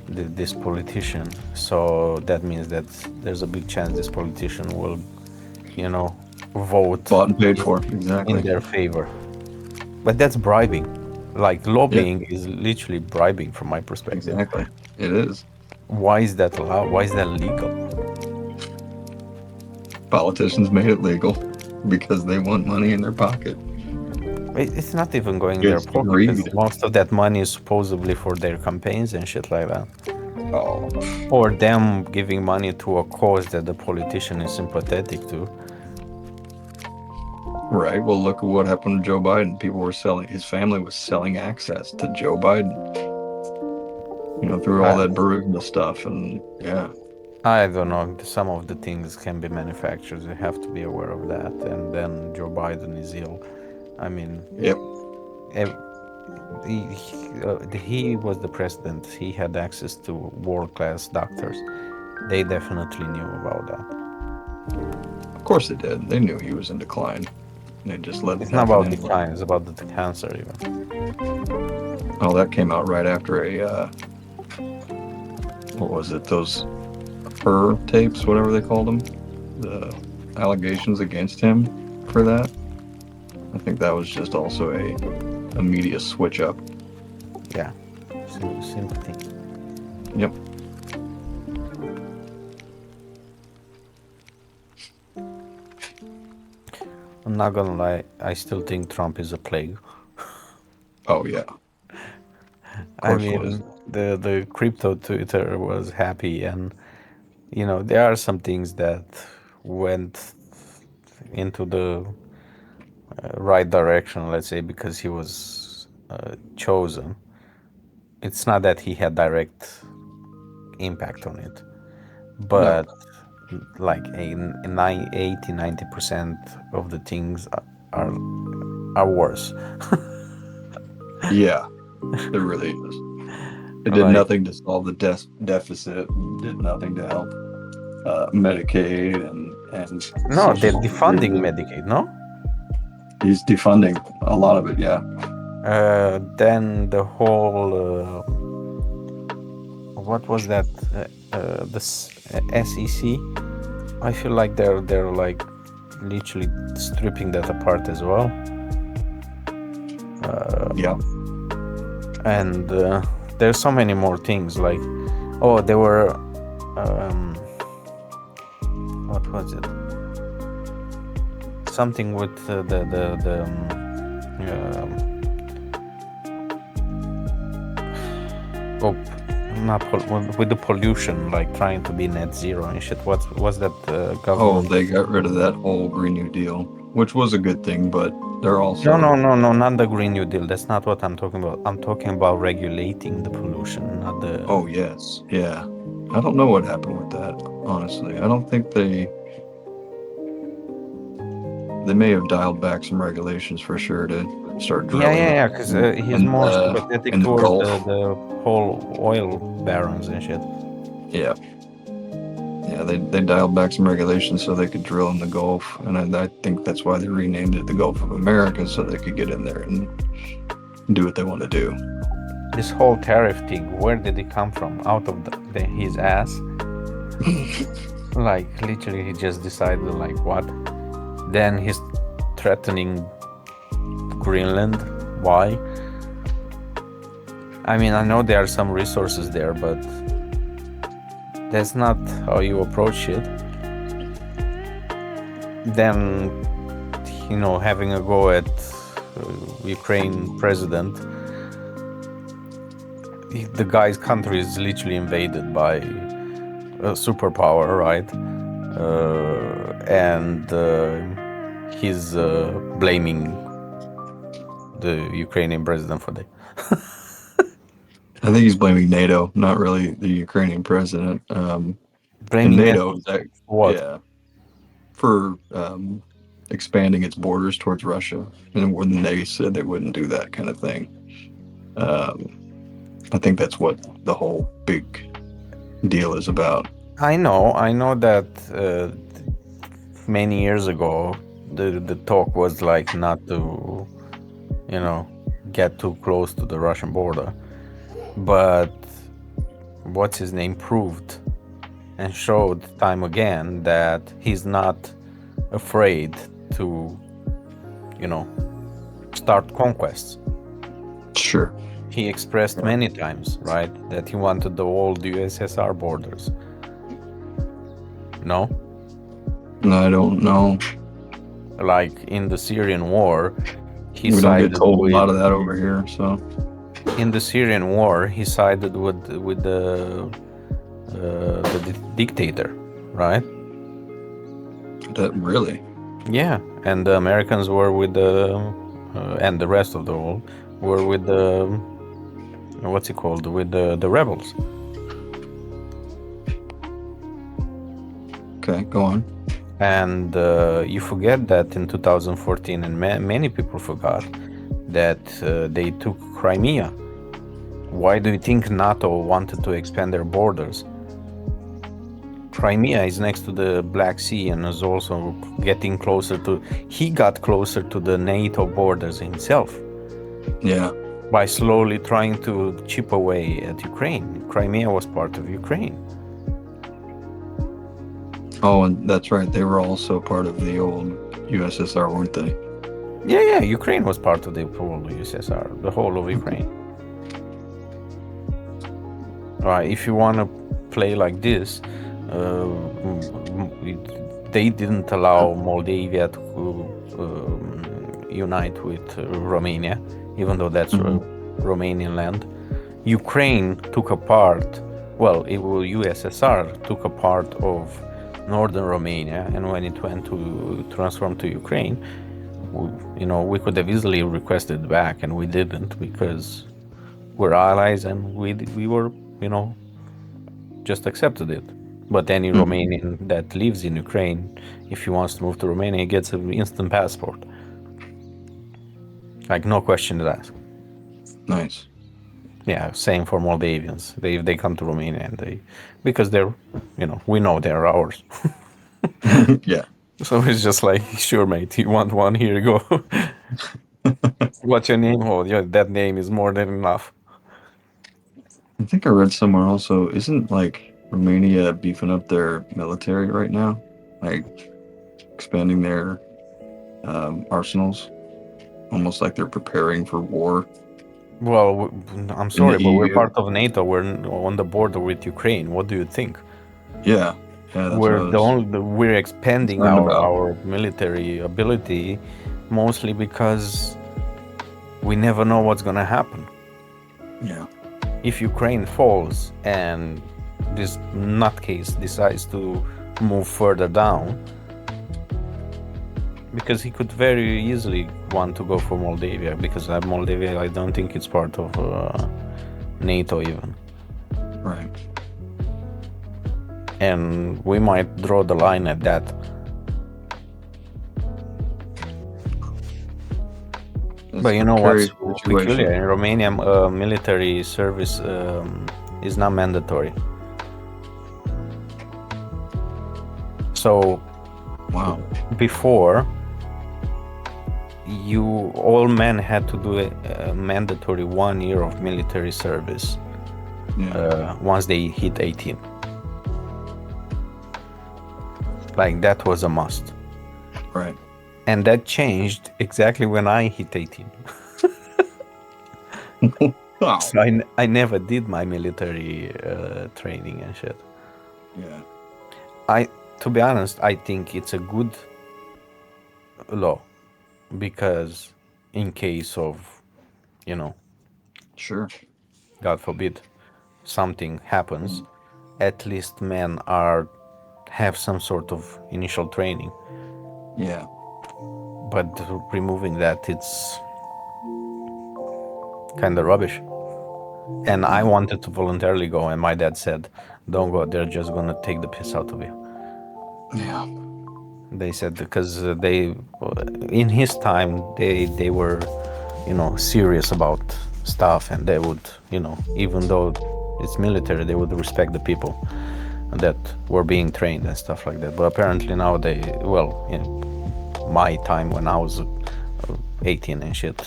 this politician, so that means that there's a big chance this politician will, vote bought and paid for. Exactly. in their favor. But that's bribing. Like, lobbying is literally bribing from my perspective. Exactly. It is. Why is that allowed? Why is that legal? Politicians made it legal because they want money in their pocket. It's not even going in their pocket, because most of that money is supposedly for their campaigns and shit like that. Oh. Or them giving money to a cause that the politician is sympathetic to. Right. Well, look at what happened to Joe Biden. His family was selling access to Joe Biden. Through all that Burisma stuff, and yeah. I don't know. Some of the things can be manufactured. You have to be aware of that. And then Joe Biden is ill. I mean, yep. He was the president. He had access to world-class doctors. They definitely knew about that. Of course they did. They knew he was in decline. They just let It's not about decline. It's about the cancer, even. Oh, that came out right after what was it? Those her tapes, whatever they called them, the allegations against him for that. I think that was just also a media switch up. Yeah, sympathy. Yep. I'm not gonna lie, I still think Trump is a plague. Oh yeah. I mean, the crypto Twitter was happy, and there are some things that went into the right direction, let's say, because he was chosen. It's not that he had direct impact on it, but like 80-90% of the things are worse. Yeah, it really is. It did nothing to solve the deficit. Did nothing to help Medicaid and no, they're defunding Medicaid. No, he's defunding a lot of it. Yeah. Then the whole what was that? The SEC. I feel like they're like literally stripping that apart as well. Yeah. And there's so many more things. Like, there were what was it? Something with with the pollution, like trying to be net zero and shit. What was that government? Oh, they got rid of that whole Green New Deal, which was a good thing, but they're also... No, not the Green New Deal. That's not what I'm talking about. I'm talking about regulating the pollution, not the... Oh, yes. Yeah. I don't know what happened with that, honestly. I don't think they may have dialed back some regulations for sure to start drilling. Yeah. Because he's in more the- sympathetic in the towards Gulf. the whole oil barons and shit. Yeah. Yeah, they dialed back some regulations so they could drill in the Gulf, and I think that's why they renamed it the Gulf of America, so they could get in there and do what they want to do. This whole tariff thing, where did it come from? Out of his ass? Like, literally, he just decided, like, what? Then he's threatening Greenland. Why? I mean, I know there are some resources there, but that's not how you approach it. Then, having a go at Ukraine president, the guy's country is literally invaded by a superpower, right? And he's blaming the Ukrainian president for that. I think he's blaming NATO, not really the Ukrainian president. And Blaming NATO, what? yeah, for expanding its borders towards Russia, and when they said they wouldn't do that kind of thing. I think that's what the whole big deal is about. I know that many years ago the talk was like not to, get too close to the Russian border, but what's his name proved and showed time again that he's not afraid to, start conquests. Sure. He expressed many times, right, that he wanted the old USSR borders. No? No, I don't know. Like in the Syrian war, he We don't sided get told with, a lot of that over here, so. in the Syrian war, he sided with the dictator, right? That really? Yeah, and the Americans were with the and the rest of the world were with the what's it called, with the rebels. Okay, go on. And you forget that in 2014, and many people forgot that they took Crimea. Why do you think NATO wanted to expand their borders? Crimea is next to the Black Sea and is also getting closer to, he got closer to the NATO borders himself. Yeah. By slowly trying to chip away at Ukraine. Crimea was part of Ukraine. Oh, and that's right. They were also part of the old USSR, weren't they? Yeah, Ukraine was part of the whole USSR, the whole of Ukraine. Right, if you want to play like this, they didn't allow Moldavia to unite with Romania, even though that's Romanian land. Ukraine took a part, USSR took a part of northern Romania, and when it went to transform to Ukraine, we could have easily requested back, and we didn't, because we're allies and we were, just accepted it. But any Romanian that lives in Ukraine, if he wants to move to Romania, he gets an instant passport. Like, no questions asked. Nice. Yeah, same for Moldavians. They come to Romania and because they're, we know they're ours. Yeah. So it's just like, sure, mate, you want one? Here you go. What's your name? Oh, yeah, that name is more than enough. I think I read somewhere also, isn't like Romania beefing up their military right now? Like expanding their arsenals? Almost like they're preparing for war. Well, I'm sorry, but we're EU. part of NATO. We're on the border with Ukraine. What do you think? Yeah. Yeah, that's what I was We're expanding concerned about. our military ability mostly because we never know what's gonna happen. Yeah. If Ukraine falls and this nutcase decides to move further down, because he could very easily want to go for Moldavia, because Moldavia, I don't think it's part of NATO even. Right. And we might draw the line at that. But you a know what's precarious peculiar? situation. In Romania, military service is not mandatory. So Wow. before, all men had to do a mandatory 1 year of military service Yeah. once they hit 18. Like that was a must. Right. And that changed exactly when I hit 18. Wow. So I never did my military training and shit. Yeah. To be honest, I think it's a good law because in case of, Sure. God forbid, something happens, at least men have some sort of initial training. Yeah. But removing that, it's kind of rubbish. And I wanted to voluntarily go, and my dad said, "Don't go. They're just gonna take the piss out of you." Yeah. They said because in his time, they were, serious about stuff, and they would, even though it's military, they would respect the people that were being trained and stuff like that. But apparently now in my time when I was 18 and shit,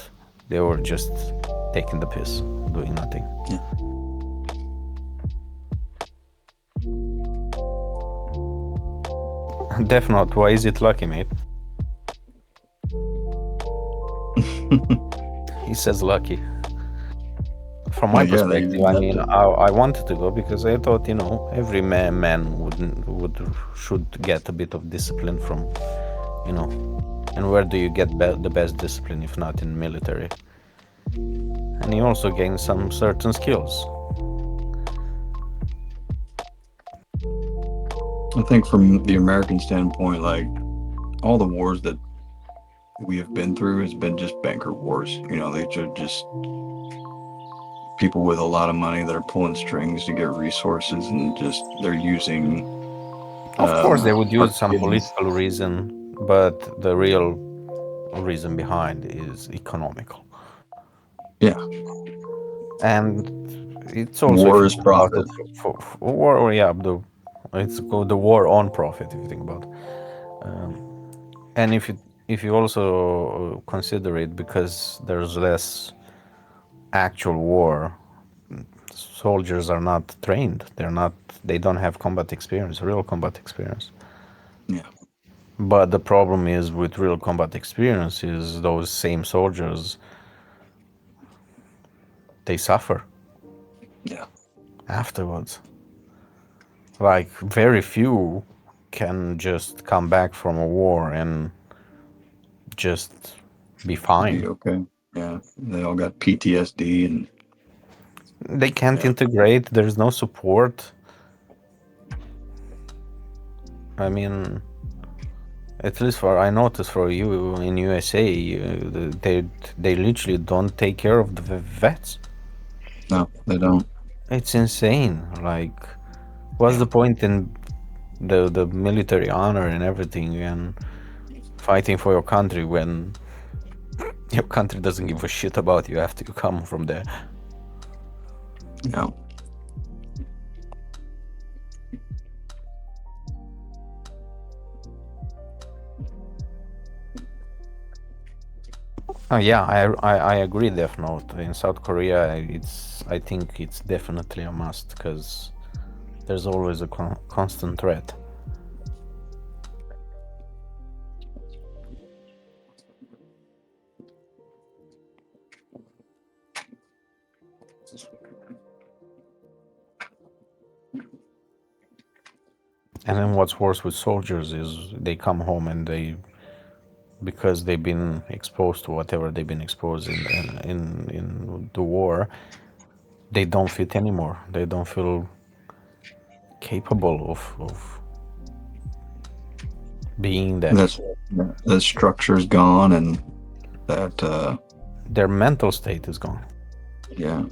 they were just taking the piss, doing nothing. Yeah. Death Note, why is it lucky, mate? He says lucky. From my Well, yeah, they perspective, even I have mean, to. I wanted to go because I thought, every man should get a bit of discipline from, and where do you get the best discipline if not in military? And you also gain some certain skills. I think from the American standpoint, like all the wars that we have been through has been just banker wars. They just people with a lot of money that are pulling strings to get resources, and just they're using Of course, they would our use some kids. political reason, but the real reason behind is economical. Yeah. And it's also, if War you is think about it, profit. for war, yeah, it's called the war on profit, if you think about it. And if you also consider it, because there's less actual war, soldiers are not trained. They don't have combat experience, real combat experience. Yeah. But the problem is with real combat experience is those same soldiers, they suffer Yeah. afterwards. Like very few can just come back from a war and just be fine. Be okay. Yeah. They all got PTSD and They can't yeah. integrate, there's no support. I mean, at least I noticed for you in USA, they literally don't take care of the vets. No, they don't. It's insane. Like, what's Yeah. the point in the military honor and everything and fighting for your country when your country doesn't give a shit about you after you come from there? Yeah. Yeah, I agree. Death Note in South Korea, I think it's definitely a must because there's always a constant threat. And then what's worse with soldiers is they come home and because they've been exposed to whatever they've been exposed in the war, they don't fit anymore. They don't feel capable of being there. That structure's gone, and that Their mental state is gone. yeah.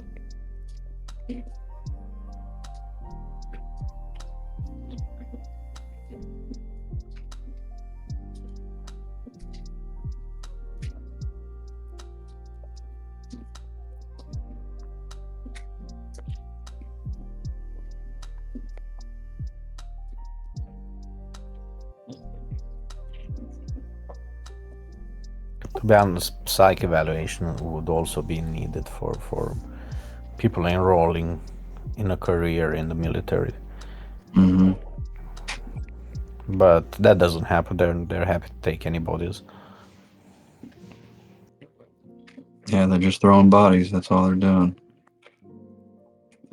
Then psych evaluation would also be needed for people enrolling in a career in the military. Mm-hmm. But that doesn't happen. They're happy to take anybody's. Yeah, they're just throwing bodies. That's all they're doing.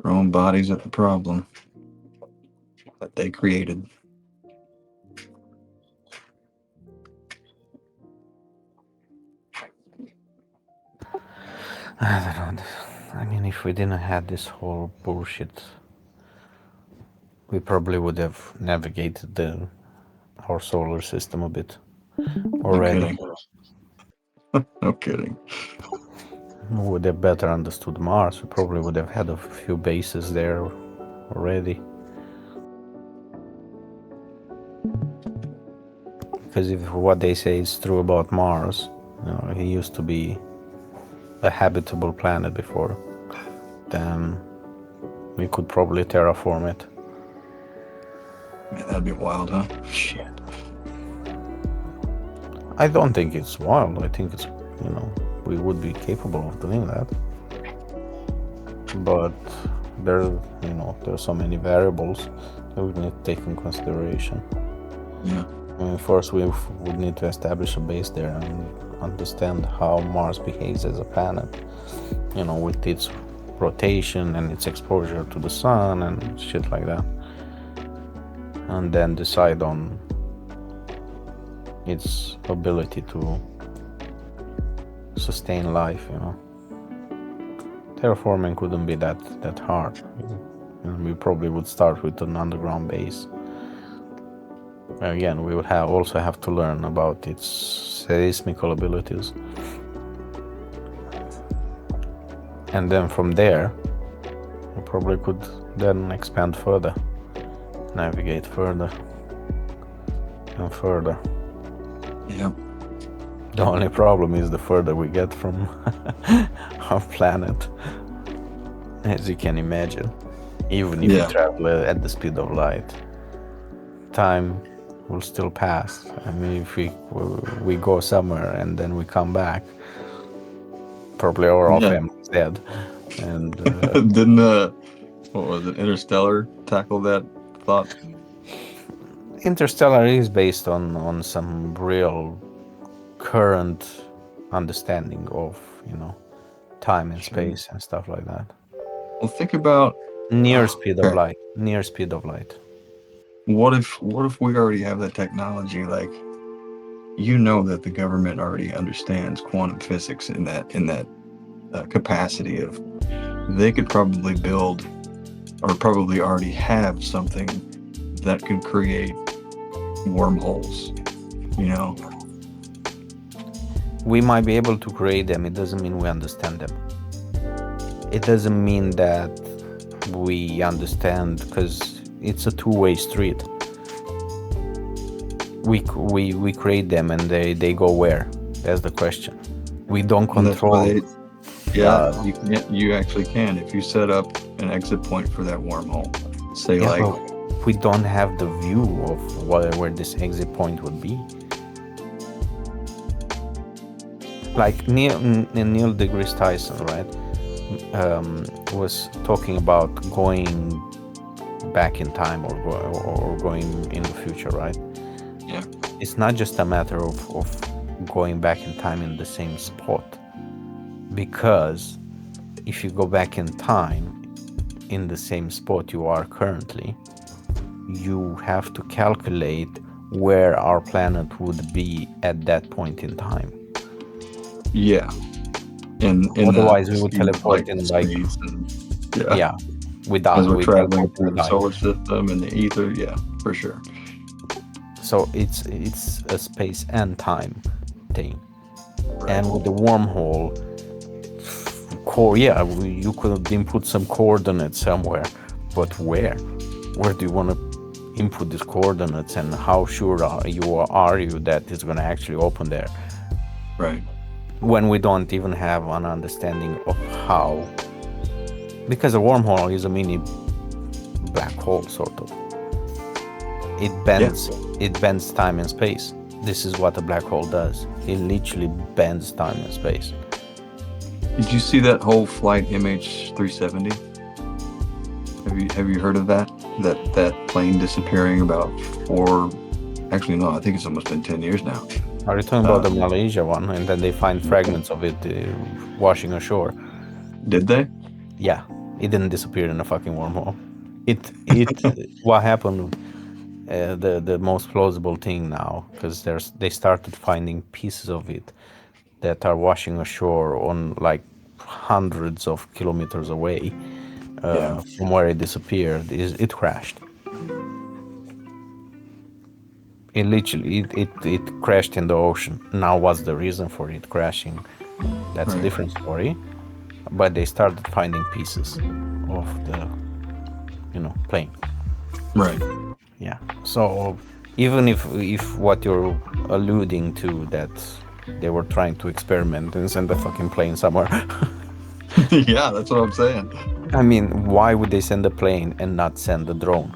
Throwing bodies at the problem that they created. I don't know. I mean, if we didn't have this whole bullshit, we probably would have navigated our solar system a bit already. No kidding. We would have better understood Mars. We probably would have had a few bases there already. Because if what they say is true about Mars, you know, he used to be a habitable planet before, then we could probably terraform it. Man, that'd be wild, huh? Shit. I don't think it's wild. I think it's, you know, we would be capable of doing that. But there's so many variables that we need to take in consideration. Yeah. I mean, first we would need to establish a base there and understand how Mars behaves as a planet, you know, with its rotation and its exposure to the sun and shit like that. And then decide on its ability to sustain life, you know. Terraforming couldn't be that hard. And we probably would start with an underground base. Again, we would also have to learn about its seismical abilities. And then from there, we probably could then expand further, navigate further and further. Yeah. The only problem is the further we get from our planet, as you can imagine. Even if you travel at the speed of light, time will still pass. I mean, if we go somewhere and then we come back, probably our whole family is dead. And didn't what was it, Interstellar tackle that thought? Interstellar is based on some real current understanding of, you know, time and space and stuff like that. Well, think about Near speed of light. Near speed of light. What if we already have that technology? Like, you know that the government already understands quantum physics in that capacity of, they could probably build or probably already have something that could create wormholes, you know. We might be able to create them. It doesn't mean we understand them. It doesn't mean that we understand, because it's a two-way street. We create them and they go where? That's the question. We don't control. You actually can. If you set up an exit point for that wormhole, say we don't have the view of where this exit point would be. Like Neil deGrasse Tyson, right, was talking about going back in time or going in the future, right? Yeah. It's not just a matter of going back in time in the same spot, because if you go back in time in the same spot you are currently, you have to calculate where our planet would be at that point in time. Yeah. Otherwise we would teleport in without, as we're traveling through the solar system and the ether. Yeah, for sure. So it's a space and time thing. Right. And with the wormhole, you could input some coordinates somewhere, but where do you want to input these coordinates, and how sure are you that it's going to actually open there? Right. When we don't even have an understanding of how, because a wormhole is a mini black hole, sort of. It bends time and space. this is what a black hole does. It literally bends time and space. Did you see that whole flight MH370? Have you heard of that? That plane disappearing about actually no, I think it's almost been 10 years now. Are you talking about the Malaysia one? And then they find fragments of it washing ashore. Did they? Yeah, it didn't disappear in a fucking wormhole. What happened? The most plausible thing now, because they started finding pieces of it that are washing ashore on like hundreds of kilometers away from where it disappeared. It crashed. It literally it crashed in the ocean. Now, what's the reason for it crashing? That's a different story. But they started finding pieces of the plane. Right. Yeah. So even if what you're alluding to, that they were trying to experiment and send a fucking plane somewhere. Yeah, that's what I'm saying. I mean, why would they send a plane and not send a drone?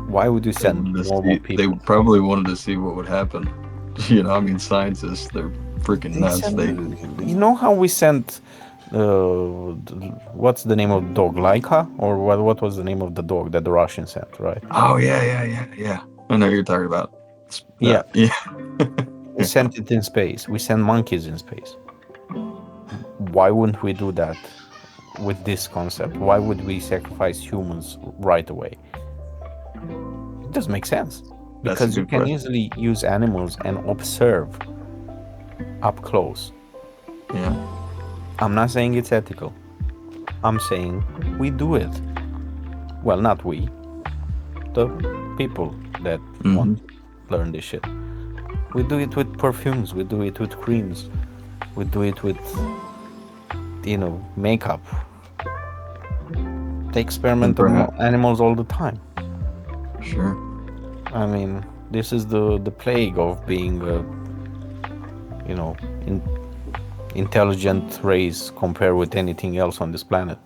Why would you send normal people? They probably wanted to see what would happen. I mean, scientists, they're freaking nuts. You know how we sent what's the name of the dog, Laika, or what was the name of the dog that the Russians sent, right? Oh yeah. I know what you're talking about. Yeah. We Yeah. sent it in space. We send monkeys in space. Why wouldn't we do that with this concept? Why would we sacrifice humans right away? It doesn't make sense. Because you can easily use animals and observe up close. Yeah. I'm not saying it's ethical. I'm saying we do it. Well, not we. The people that want to learn this shit. We do it with perfumes. We do it with creams. We do it with, makeup. They experiment on animals all the time. Sure. I mean, this is the plague of being intelligent race compared with anything else on this planet.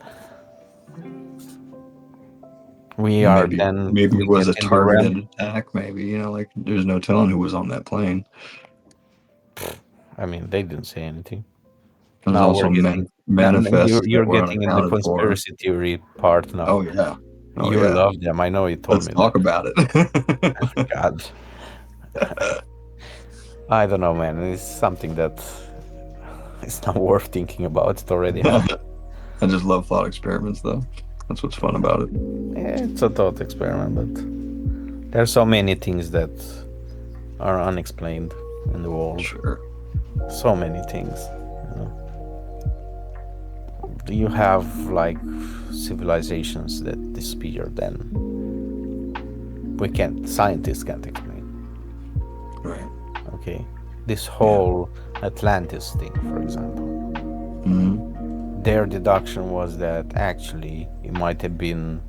Maybe it was a targeted attack. Maybe like there's no telling who was on that plane. I mean, they didn't say anything. There's also manifests. You're getting in the conspiracy theory part now. Oh yeah. You love them. I know you told me. Let's talk about it. God. I don't know, man. It's something that it's not worth thinking about. It already happened. I just love thought experiments, though. That's what's fun about it. Yeah, it's a thought experiment, but there's so many things that are unexplained in the world. Sure. So many things. You have like civilizations that disappear, then scientists can't explain. Right. Okay. This whole Atlantis thing, for example. Their deduction was that actually it might have been,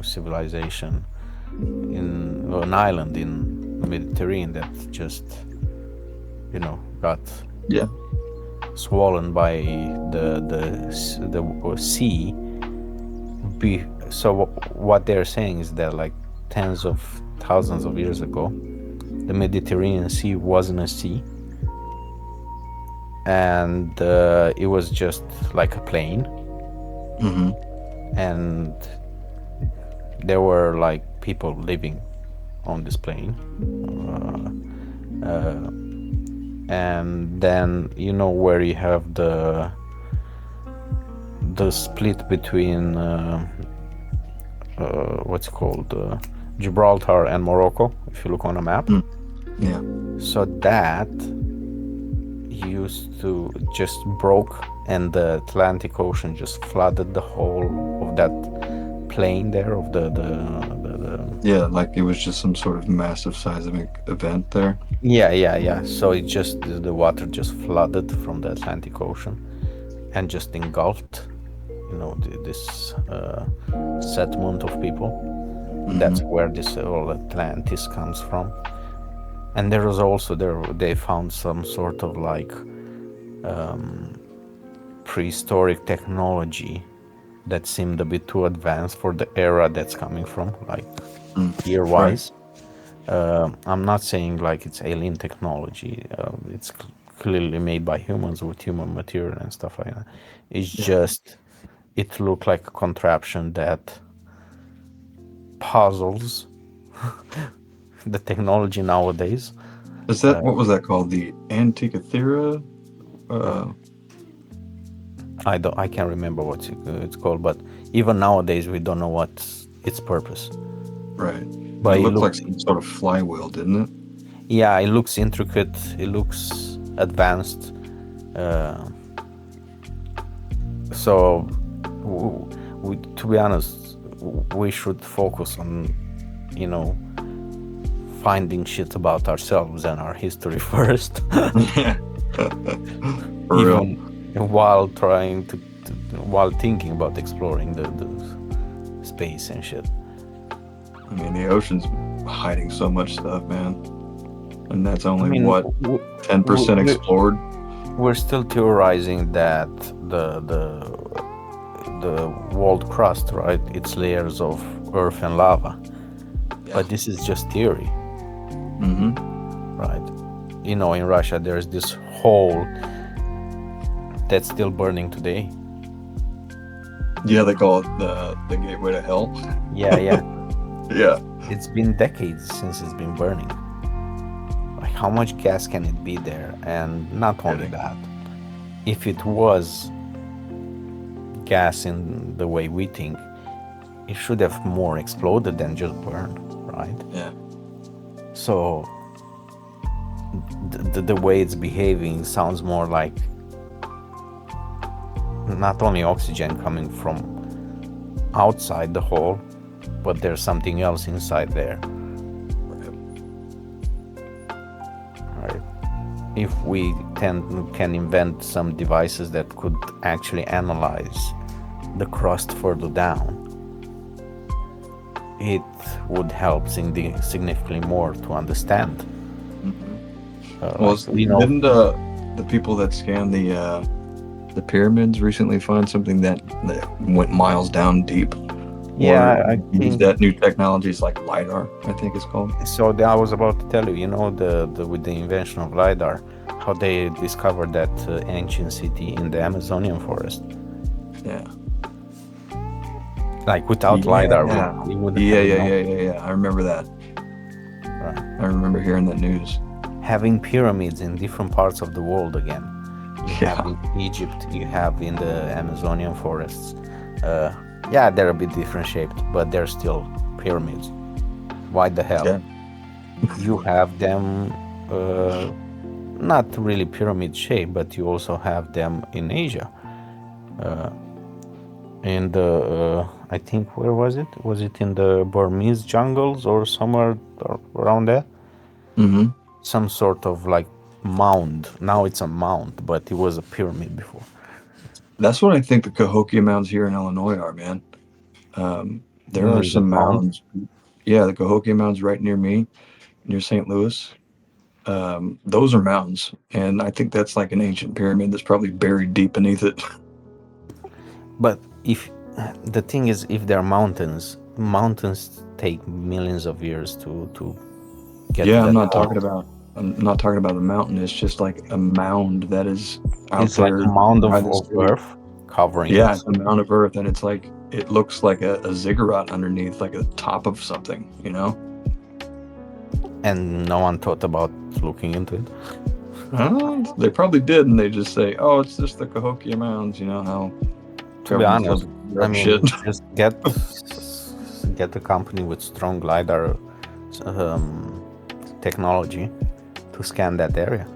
civilization in an island in the Mediterranean that just, got swollen by the sea. So what they're saying is that like tens of thousands of years ago, the Mediterranean Sea wasn't a sea, and it was just like a plain. And there were like people living on this plain, and then where you have the split between what's called Gibraltar and Morocco, if you look on a map. Yeah. So that used to just broke, and the Atlantic Ocean just flooded the whole of that plain there of the yeah, like it was just some sort of massive seismic event there. Yeah. So it just, the water just flooded from the Atlantic Ocean and just engulfed, this settlement of people. That's where this whole Atlantis comes from. And there was also they found some sort of like prehistoric technology that seemed a bit too advanced for the era that's coming from, like year-wise. I'm not saying like it's alien technology. It's clearly made by humans with human material and stuff like that. It's Yeah. just it looked like a contraption that puzzles the technology nowadays. Is that what was that called? The Antikythera? I can't remember what it's called, but even nowadays we don't know what's its purpose. Right. But It it looked like looks, some sort of flywheel, didn't it? yeah, it looks intricate. It looks advanced. So, to be honest, we should focus on, you know, finding shit about ourselves and our history first, For real. even while trying while thinking about exploring the space and shit. I mean, the ocean's hiding so much stuff, man. And that's only, I mean, what, 10% explored? We're still theorizing that the world crust, right? It's layers of earth and lava. Yeah. But this is just theory, Mm-hmm. right? You know, in Russia, there's this hole that's still burning today. Yeah, they call it the gateway to hell. Yeah. Yeah. It's been decades since it's been burning. Like, how much gas can it be there? And not only that, if it was gas in the way we think, it should have more exploded than just burned, right? Yeah. So the way it's behaving sounds more like not only oxygen coming from outside the hole, but there's something else inside there. Right. If we can invent some devices that could actually analyze the crust further down, it would help significantly more to understand. Mm-hmm. Well, You know, didn't the people that scanned the pyramids recently find something that went miles down deep? yeah, I Use think that new technologies like LiDAR, I think it's called. so. I was about to tell you, you know, with the invention of LiDAR, how they discovered that ancient city in the Amazonian forest. Yeah. Like without LiDAR, we wouldn't have known. Yeah. I remember that. Right. I remember hearing that news. Having pyramids in different parts of the world again. You Yeah. have in Egypt, you have in the Amazonian forests. Yeah, they're a bit different shaped, but they're still pyramids. Why the hell? Yeah. You have them, not really pyramid shape, but you also have them in Asia. In the, I think, where was it? Was it in the Burmese jungles or somewhere around there? Mm-hmm. Some sort of like mound. Now it's a mound, but it was a pyramid before. That's what I think the Cahokia Mounds here in Illinois are, man. There are Is it some mound? mounds. Yeah, the Cahokia Mounds right near me, near St. Louis. Those are mounds, and I think that's like an ancient pyramid that's probably buried deep beneath it. But if the thing is, if they're mountains take millions of years to get. Yeah, to I'm that not talking point. about. I'm not talking about the mountain. It's just like a mound that is out It's like there a mound by of the city. earth covering Yeah, it. it's a mound of earth, and it's like it looks like a ziggurat underneath, like a top of something, you know? And no one thought about looking into it. They probably did, and they just say, "Oh, it's just the Cahokia Mounds." You know how? To be honest, I mean, shit. just get a company with strong LiDAR technology to scan that area.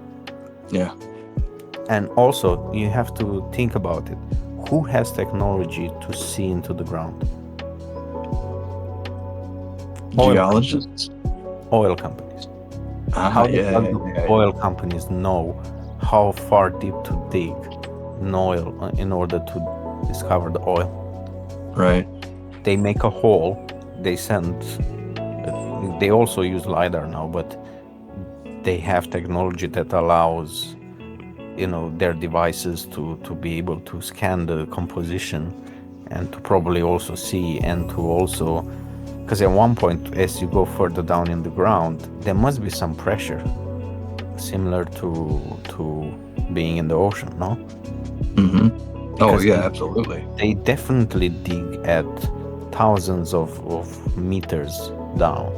Yeah. And also, you have to think about it. Who has technology to see into the ground? Geologists. Oil companies. How do oil companies know how far deep to dig in oil in order to discover the oil? Right. They make a hole. They send. They also use LiDAR now, but they have technology that allows, you know, their devices to be able to scan the composition and to probably also see and to also Because at one point, as you go further down in the ground, there must be some pressure, similar to being in the ocean, no? Mm-hmm. Oh Because yeah, absolutely. they definitely dig at thousands of meters down.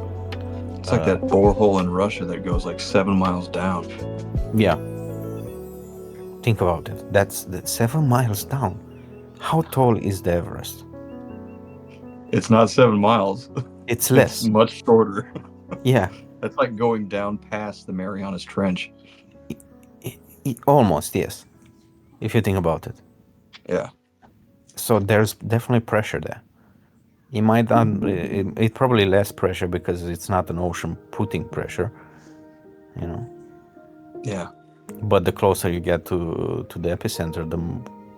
It's like that borehole in Russia that goes like 7 miles down. Yeah. Think about it. That's 7 miles down. How tall is the Everest? It's not 7 miles. It's It's less. much shorter. Yeah. That's like going down past the Marianas Trench. Almost, yes. If you think about it. Yeah. So there's definitely pressure there. It might not. It probably less pressure because it's not an ocean putting pressure. You know. Yeah. But the closer you get to the epicenter, the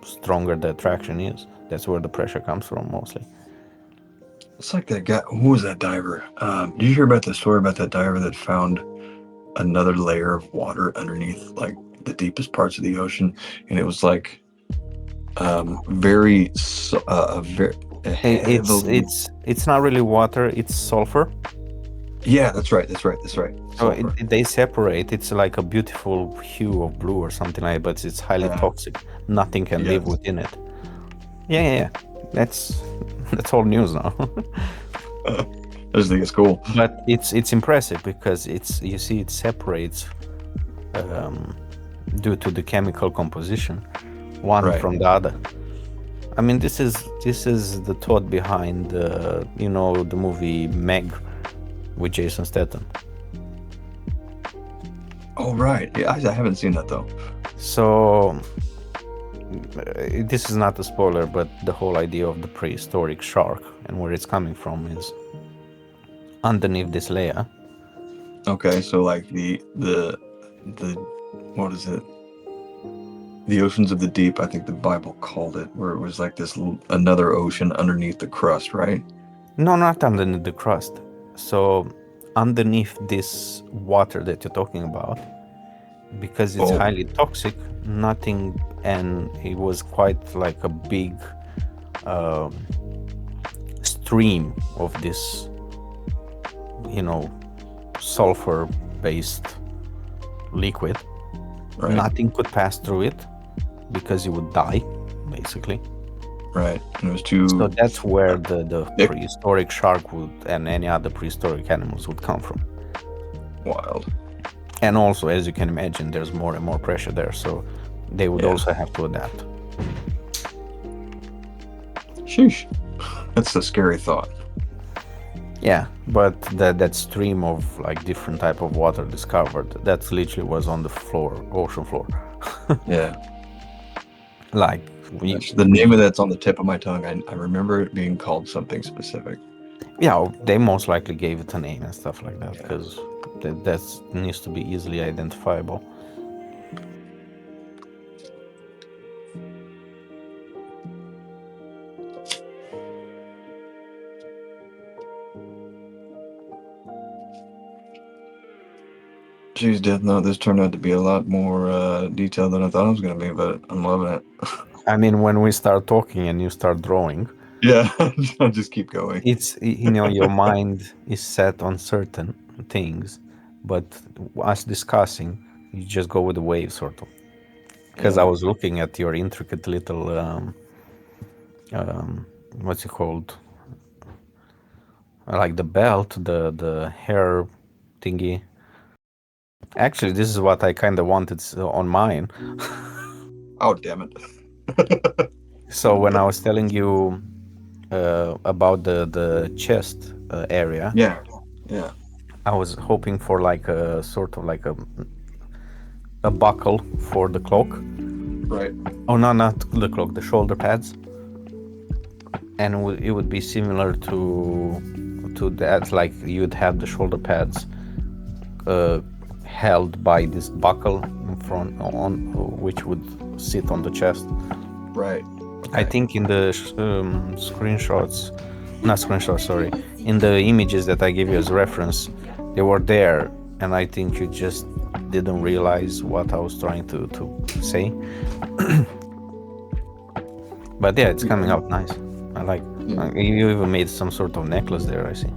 stronger the attraction is. That's where the pressure comes from mostly. It's like that guy. Who was that diver? Did you hear about the story about that diver that found another layer of water underneath, like the deepest parts of the ocean, and it was like very heavily. It's not really water. It's sulfur. Yeah, that's right. So they separate. It's like a beautiful hue of blue or something like that, but it's highly toxic. Nothing can live within it. Yeah. That's old news now. I just think it's cool. But it's impressive because you see it separates due to the chemical composition, one from the other. I mean, this is the thought behind the movie Meg with Jason Statham. Oh right, yeah, I haven't seen that though. So this is not a spoiler, but the whole idea of the prehistoric shark and where it's coming from is underneath this layer. Okay, so like the what is it? The oceans of the deep, I think the Bible called it, where it was like this another ocean underneath the crust, right? No, not underneath the crust. So underneath this water that you're talking about, because it's highly toxic, nothing, and it was quite like a big stream of this, sulfur-based liquid. Right. Nothing could pass through it because you would die, basically. Right, and it was too. So that's where the prehistoric shark would and any other prehistoric animals would come from. Wild. And also, as you can imagine, there's more and more pressure there, so they would also have to adapt. Sheesh, that's a scary thought. Yeah, but that stream of like different type of water discovered, that literally was on the floor, ocean floor. Yeah. Like the name of that's on the tip of my tongue. I remember it being called something specific. Yeah, they most likely gave it a name and stuff like that because that needs to be easily identifiable. Geez, Death Note, this turned out to be a lot more detailed than I thought it was going to be, but I'm loving it. I mean, when we start talking and you start drawing, yeah, I'll just keep going. It's, your mind is set on certain things, but us discussing, you just go with the wave, sort of. Because I was looking at your intricate little, what's it called? Like the belt, the hair thingy. Actually, this is what I kind of wanted on mine. Oh, damn it. So when I was telling you about the chest area, yeah, I was hoping for like a sort of like a buckle for the cloak. Right. Oh no, not the cloak, the shoulder pads. And it would be similar to that, like you'd have the shoulder pads held by this buckle in front, on which would sit on the chest. Right. I think in the in the images that I gave you as reference, they were there, and I think you just didn't realize what I was trying to say. But yeah, it's coming out nice. I like it. You even made some sort of necklace there, I see.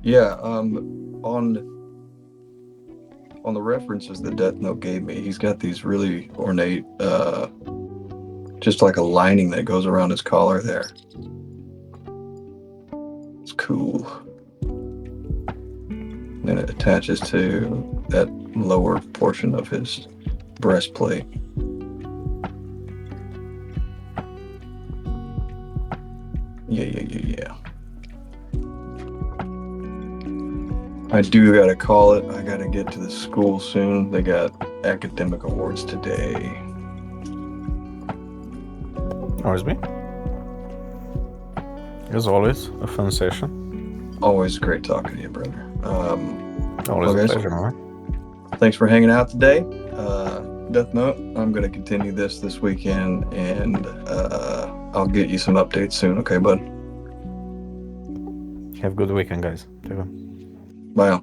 Yeah, on the references that Death Note gave me, he's got these really ornate, just like a lining that goes around his collar there. It's cool. And it attaches to that lower portion of his breastplate. Yeah. I do gotta call it. I gotta get to the school soon. They got academic awards today. Always me. As always, a fun session. Always great talking to you, brother. Always okay, a pleasure, man. Thanks for hanging out today. Death Note, I'm gonna continue this weekend, and I'll get you some updates soon. Okay, bud? Have a good weekend, guys. Take care. Bye.